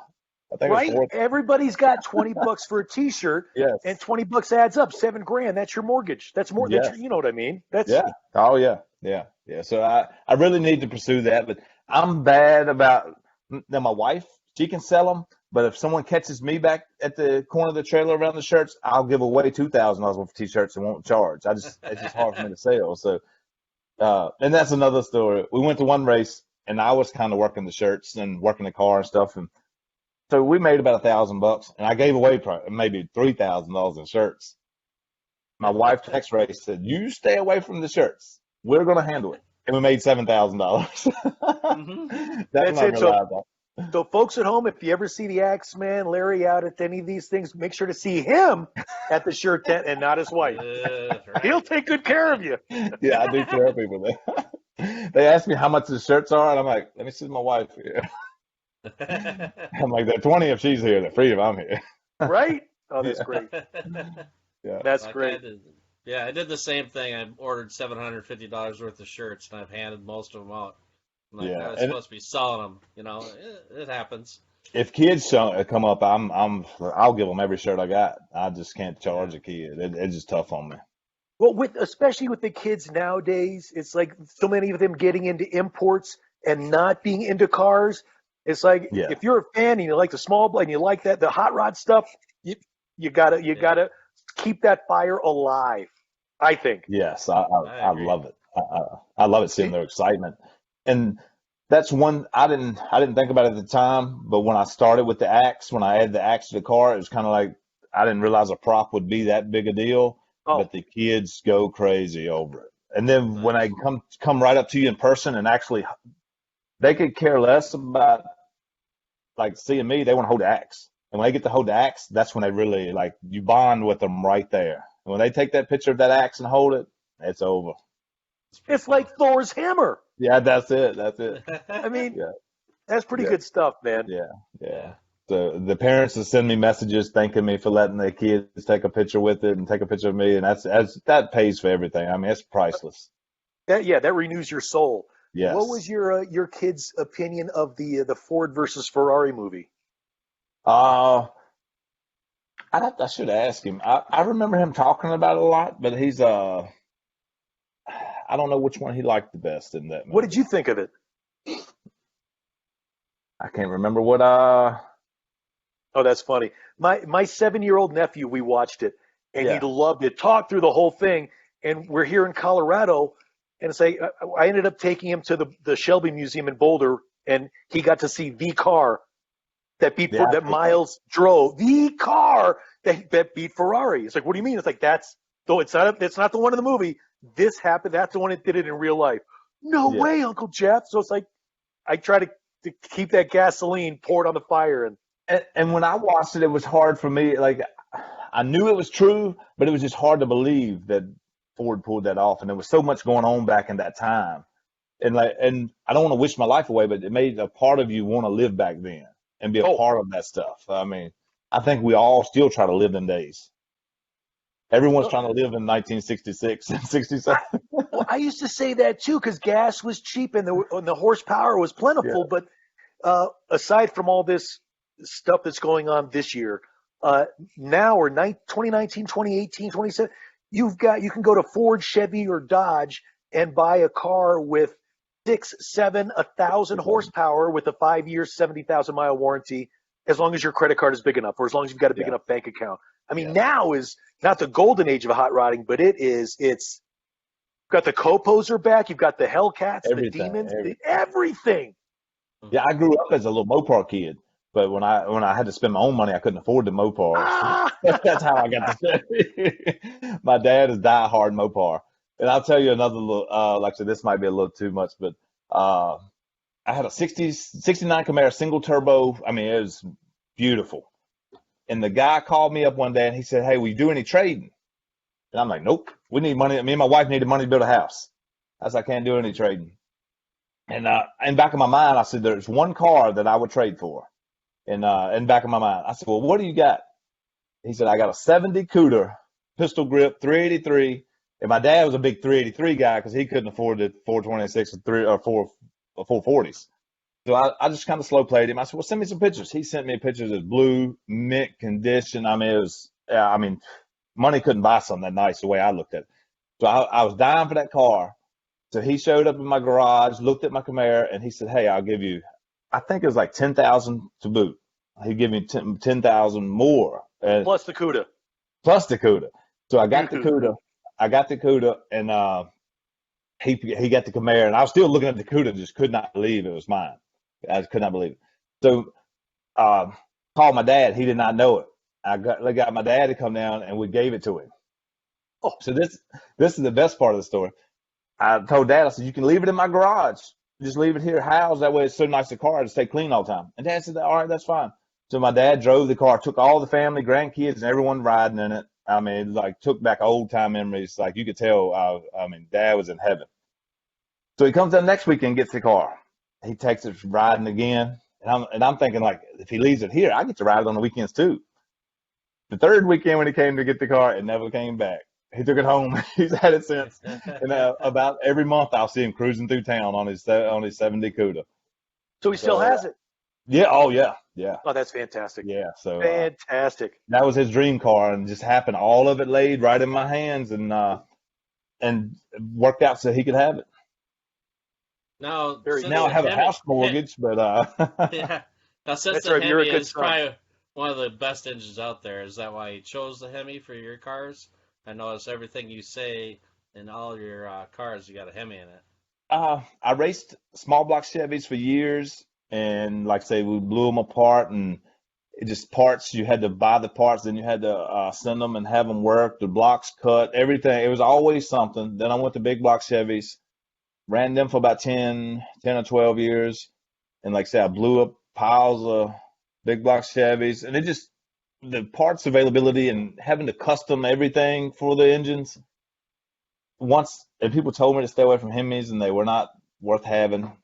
I think Right? it's more. Everybody's got $20 for a T-shirt, Yes. and $20 adds up. $7,000. That's your mortgage. That's more. Yes. That's you know what I mean. That's Yeah. Oh yeah. Yeah. Yeah. So I really need to pursue that, but I'm bad about now. My wife, she can sell them, but if someone catches me back at the corner of the trailer around the shirts, I'll give away $2,000 worth of T-shirts and won't charge. It's just hard for me to sell. So, and that's another story. We went to one race and I was kind of working the shirts and working the car and stuff. And so we made about $1,000 and I gave away maybe $3,000 in shirts. My wife text Ray said, "You stay away from the shirts. We're going to handle it." And we made $7,000. Mm-hmm. That's That's not it. So- reliable. So, folks at home, if you ever see the Axman Larry out at any of these things, make sure to see him at the shirt tent and not his wife. Right. He'll take good care of you. Yeah, I do tell people that. They ask me how much the shirts are, and I'm like, let me see my wife here. I'm like, they're 20 if she's here, they're free if I'm here. Right? Oh, that's Yeah. great. Yeah. That's Like great. I did the same thing. I ordered $750 worth of shirts, and I've handed most of them out. I'm like, Yeah, I was and- supposed to be selling them. It happens. If kids come up, I'll give them every shirt I got. I just can't charge a kid. It's just tough on me. Well, especially with the kids nowadays, it's like so many of them getting into imports and not being into cars. It's like Yeah. if you're a fan and you like the small blade and you like the hot rod stuff, you gotta keep that fire alive. I think. Yes, I I agree. love it. I love it seeing their excitement, and that's one I didn't think about it at the time. But when I started with the axe, when I added the axe to the car, it was kind of like I didn't realize a prop would be that big a deal. Oh. But the kids go crazy over it, and then when I come right up to you in person and actually, they could care less about like seeing me. They want to hold the axe, and when they get to hold the axe, that's when they really like you bond with them right there. And when they take that picture of that axe and hold it, it's over. It's like Thor's hammer. Yeah, that's it. That's it. I mean, Yeah. that's pretty Yeah. good stuff, man. Yeah. So the parents will send me messages thanking me for letting their kids take a picture with it and take a picture of me, and that pays for everything. I mean, it's priceless. That renews your soul. Yes. What was your kid's opinion of the Ford versus Ferrari movie? I should ask him. I remember him talking about it a lot, but he's I don't know which one he liked the best in that What did movie. you think of it? I can't remember what Oh, that's funny. My 7-year-old nephew, we watched it, and he yeah. loved it. Talked through the whole thing, and we're here in Colorado, and it's like I ended up taking him to the Shelby Museum in Boulder, and he got to see the car The that actual car. Miles drove, the car that beat Ferrari. It's like, what do you mean? It's like that's though it's not the one in the movie. This happened. That's the one that did it in real life. No Yeah. way, Uncle Jeff. So it's like I try to keep that gasoline poured on the fire, and And when I watched it, it was hard for me. Like I knew it was true, but it was just hard to believe that Ford pulled that off. And there was so much going on back in that time. And I don't want to wish my life away, but it made a part of you want to live back then and be a oh, part of that stuff. I mean, I think we all still try to live them days. Everyone's trying to live in 1966 and 67. well, I used to say that too because gas was cheap and the horsepower was Yeah. plentiful. But aside from all this stuff that's going on this year, now or 2019, 2018, 2017, you can go to Ford, Chevy, or Dodge and buy a car with 6, 7, 1,000 horsepower with a 5-year, 70,000-mile warranty, as long as your credit card is big enough, or as long as you've got a big Yeah. enough bank account. I mean, Yeah. now is not the golden age of hot rodding, but it's got the Copos back, you've got the Hellcats, the Everything. Demons, Everything. everything. Yeah, I grew up as a little Mopar kid, but when I had to spend my own money, I couldn't afford the Mopars. Ah! That's how I got the Chevy. My dad is diehard Mopar, and I'll tell you another little. Like I said, this might be a little too much, but I had a 69 Camaro single turbo. I mean, it was beautiful. And the guy called me up one day and he said, "Hey, will you do any trading?" And I'm like, "Nope. We need money. Me and my wife needed money to build a house." I said, "I can't do any trading." And in back of my mind, I said, "There's one car that I would trade for." And in back of my mind, I said, "Well, what do you got?" He said, "I got a 70 Cuda, pistol grip, 383." And my dad was a big 383 guy because he couldn't afford the 426 or 440s. So I just kind of slow played him. I said, "Well, send me some pictures." He sent me pictures of blue, mint condition. I mean, it was, I mean, money couldn't buy something that nice the way I looked at it. So I was dying for that car. So he showed up in my garage, looked at my Camaro, and he said, "Hey, I'll give you," I think it was like 10,000 to boot. He'd give me 10,000 more, and Plus the CUDA. plus the Cuda. So I got the Cuda. And he got the Camaro, and I was still looking at the Cuda, just could not believe it was mine. I just could not believe it. So called my dad. He did not know it. I got my dad to come down, and we gave it to him. Oh. So this is the best part of the story. I told Dad, I said, "You can leave it in my garage. Just leave it here housed. That way it's so nice a car to stay clean all the time." And Dad said, "All right, that's fine." So my dad drove the car, took all the family, grandkids, and everyone riding in it. I mean, like took back old time memories. Like you could tell, I mean, Dad was in heaven. So he comes down next weekend and gets the car. He takes it riding again. And I'm thinking, like, if he leaves it here, I get to ride it on the weekends too. The third weekend when he came to get the car, it never came back. He took it home. He's had it since. And about every month, I'll see him cruising through town on his 70 Cuda. So he still has it. Yeah. Oh, yeah. Yeah. Oh, that's fantastic. Yeah. So Fantastic. that was his dream car, and just happened. All of it laid right in my hands, and worked out so he could have it. Now, Now I have a house mortgage, but yeah. Now, since That's the right, you're a Hemi good is son. probably one of the best engines out there, is that why you chose the Hemi for your cars? I notice everything you say in all your cars, you got a Hemi in it. I raced small block Chevys for years, and like I say, we blew them apart, and it just parts. You had to buy the parts, then you had to send them and have them work. The blocks cut, everything. It was always something. Then I went to big block Chevys, ran them for about 10 or 12 years, and like I say, I blew up piles of big block Chevys, and the parts availability and having to custom everything for the engines. And people told me to stay away from Hemis, and they were not worth having.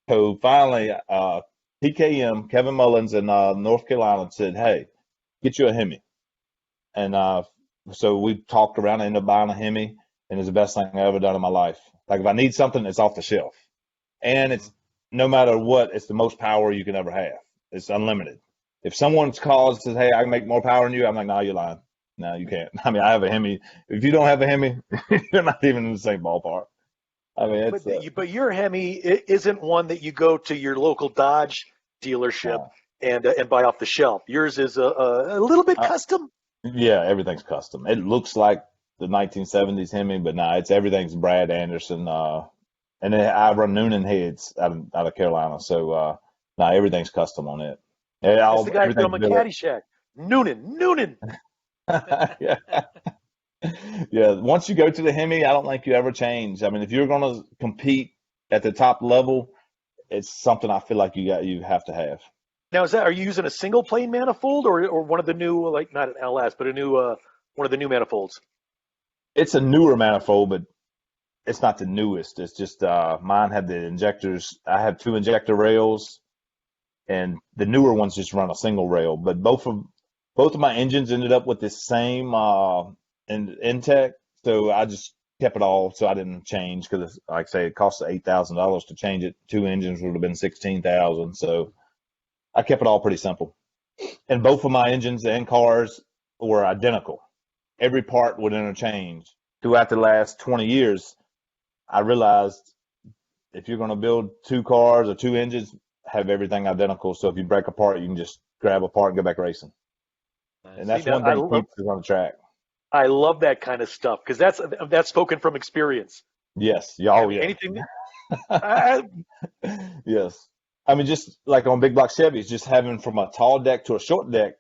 So finally, PKM, Kevin Mullins in North Carolina said, "Hey, get you a Hemi." And so we talked around, and ended up buying a Hemi, and it's the best thing I've ever done in my life. Like if I need something, it's off the shelf. And it's no matter what, it's the most power you can ever have. It's unlimited. If someone's calls says, "Hey, I can make more power than you," I'm like, "No, you're lying. No, you can't." I mean, I have a Hemi. If you don't have a Hemi, you're not even in the same ballpark. I mean, it's But your Hemi isn't one that you go to your local Dodge dealership uh, and buy off the shelf. Yours is a little bit uh, custom. yeah, everything's custom. It looks like the 1970s Hemi, but nah, everything's Brad Anderson. And then I run Noonan heads out of Carolina, so nah, everything's custom on it. That's the guy Everything's from a built. Caddyshack. Noonan. Yeah. Yeah, once you go to the Hemi, I don't think you ever change. I mean, if you're going to compete at the top level, it's something I feel like you have to have. Now, are you using a single plane manifold or one of the new, like not an LS, but a new one of the new manifolds? It's a newer manifold, but it's not the newest. It's just mine had the injectors. I have two injector rails, and the newer ones just run a single rail. But both of my engines ended up with the same intake, so I just kept it all, so I didn't change because, like I say, it costs $8,000 to change it. Two engines would have been 16,000, so I kept it all pretty simple. And both of my engines and cars were identical. Every part would interchange. Throughout the last 20 years, I realized if you're going to build two cars or two engines, have everything identical. So if you break apart, you can just grab a part and go back racing. Nice. And that's See, one thing that keeps us on the track. I love that kind of stuff because that's spoken from experience. Yes. Oh, yeah. Anything. I, Yes. I mean, just like on big block Chevys, just having from a tall deck to a short deck,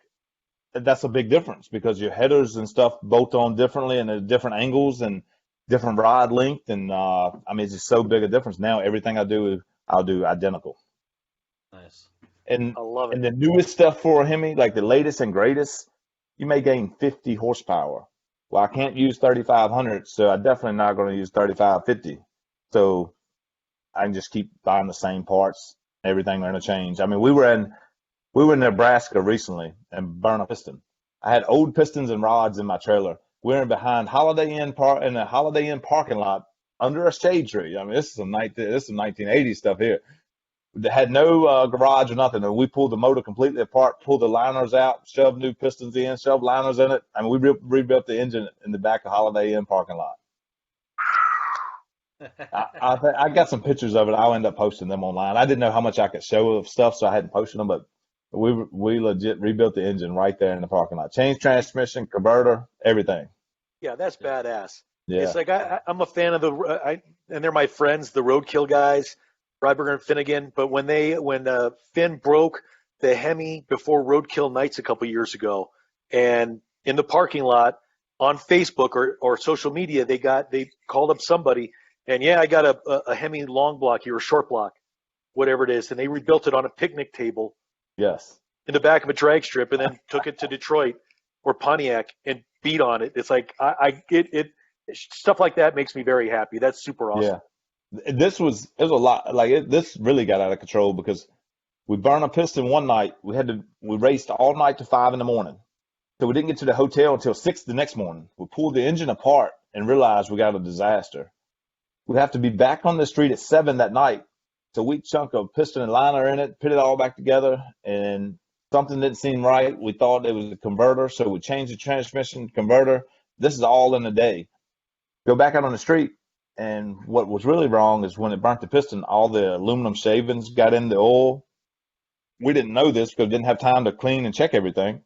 that's a big difference because your headers and stuff bolt on differently and at different angles and different rod length. And I mean, it's just so big a difference. Now everything I'll do identical. Nice. And I love it. the newest stuff for a Hemi, like the latest and greatest, you may gain 50 horsepower. Well, I can't use 3,500, so I'm definitely not going to use 3,550. So I can just keep buying the same parts. Everything are going to change. I mean, we were in Nebraska recently and burned a piston. I had old pistons and rods in my trailer. We're in behind Holiday Inn in the Holiday Inn parking lot under a shade tree. I mean, this is some 1980s stuff here. They had no garage or nothing. And we pulled the motor completely apart, pulled the liners out, shoved new pistons in, shoved liners in it. I mean, we rebuilt the engine in the back of Holiday Inn parking lot. I got some pictures of it. I'll end up posting them online. I didn't know how much I could show of stuff, so I hadn't posted them. But we legit rebuilt the engine right there in the parking lot. Changed transmission, converter, everything. Yeah, that's badass. Yeah. It's like I'm a fan of and they're my friends, the Roadkill guys, Ryberger and Finnegan. But when Finn broke the Hemi before Roadkill Nights a couple years ago, and in the parking lot on Facebook or social media, they called up somebody, and yeah, I got a Hemi long block here, a short block, whatever it is, and they rebuilt it on a picnic table. Yes. In the back of a drag strip, and then took it to Detroit or Pontiac and beat on it. It's like I get it. Stuff like that makes me very happy. That's super awesome. Yeah. It was a lot. Like this really got out of control because we burned a piston one night. We raced all night to 5 a.m. So we didn't get to the hotel until 6 the next morning. We pulled the engine apart and realized we got a disaster. We'd have to be back on the street at 7 that night. So we chunk a piston and liner in it, put it all back together, and something didn't seem right. We thought it was a converter, so we changed the transmission converter. This is all in a day. Go back out on the street, and what was really wrong is when it burnt the piston, all the aluminum shavings got in the oil. We didn't know this because we didn't have time to clean and check everything.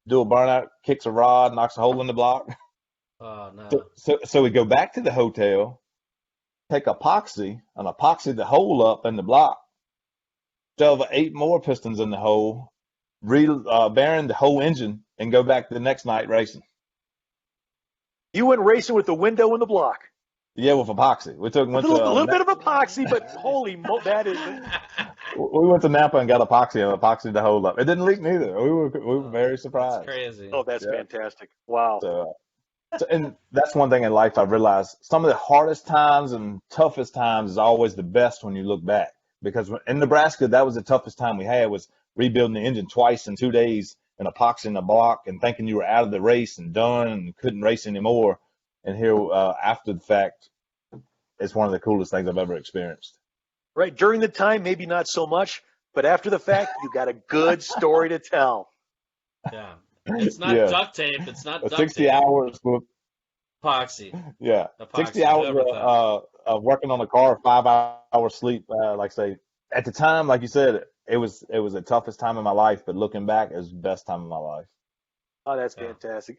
Do a burnout, kicks a rod, knocks a hole in the block. Oh, no. So we go back to the hotel, take epoxy, and epoxy the hole up in the block, shove 8 more pistons in the hole, bearing the whole engine, and go back the next night racing. You went racing with the window in the block. Yeah, with epoxy. We A little bit of epoxy, but that is. We went to Napa and got epoxy and epoxied the hole up. It didn't leak neither. We were very surprised. That's crazy. Oh, that's fantastic! Wow. And that's one thing in life I've realized. Some of the hardest times and toughest times is always the best when you look back. Because in Nebraska, that was the toughest time we had, was rebuilding the engine twice in 2 days and epoxying the block and thinking you were out of the race and done and couldn't race anymore. And here, after the fact, it's one of the coolest things I've ever experienced. Right. During the time, maybe not so much, but after the fact, you got a good story to tell. Yeah. It's not Yeah. duct tape. It's not duct 60 tape. hours with, Epoxy. yeah, Epoxy. 60 hours Whoever thought. of working on the car, 5 hours sleep. Like say, at the time, like you said, it was the toughest time of my life, but looking back, it was the best time of my life. Oh, that's Yeah. fantastic.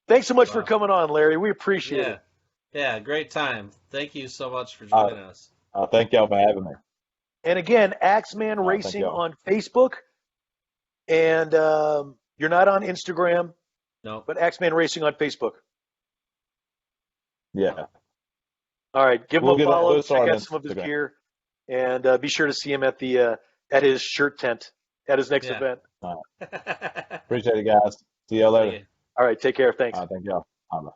Thanks so much for Wow. coming on, Larry. We appreciate it. Yeah, great time. Thank you so much for joining us. Thank y'all for having me. And again, Axman Thank Racing y'all. on Facebook. And you're not on Instagram, No. but Axman Racing on Facebook. Yeah. All right, give him We'll a get follow. those Check on out some of his Instagram. gear, and be sure to see him at the at his shirt tent at his next event. Appreciate it, guys. See y'all later. All right, take care. Thanks. Thank y'all. Bye.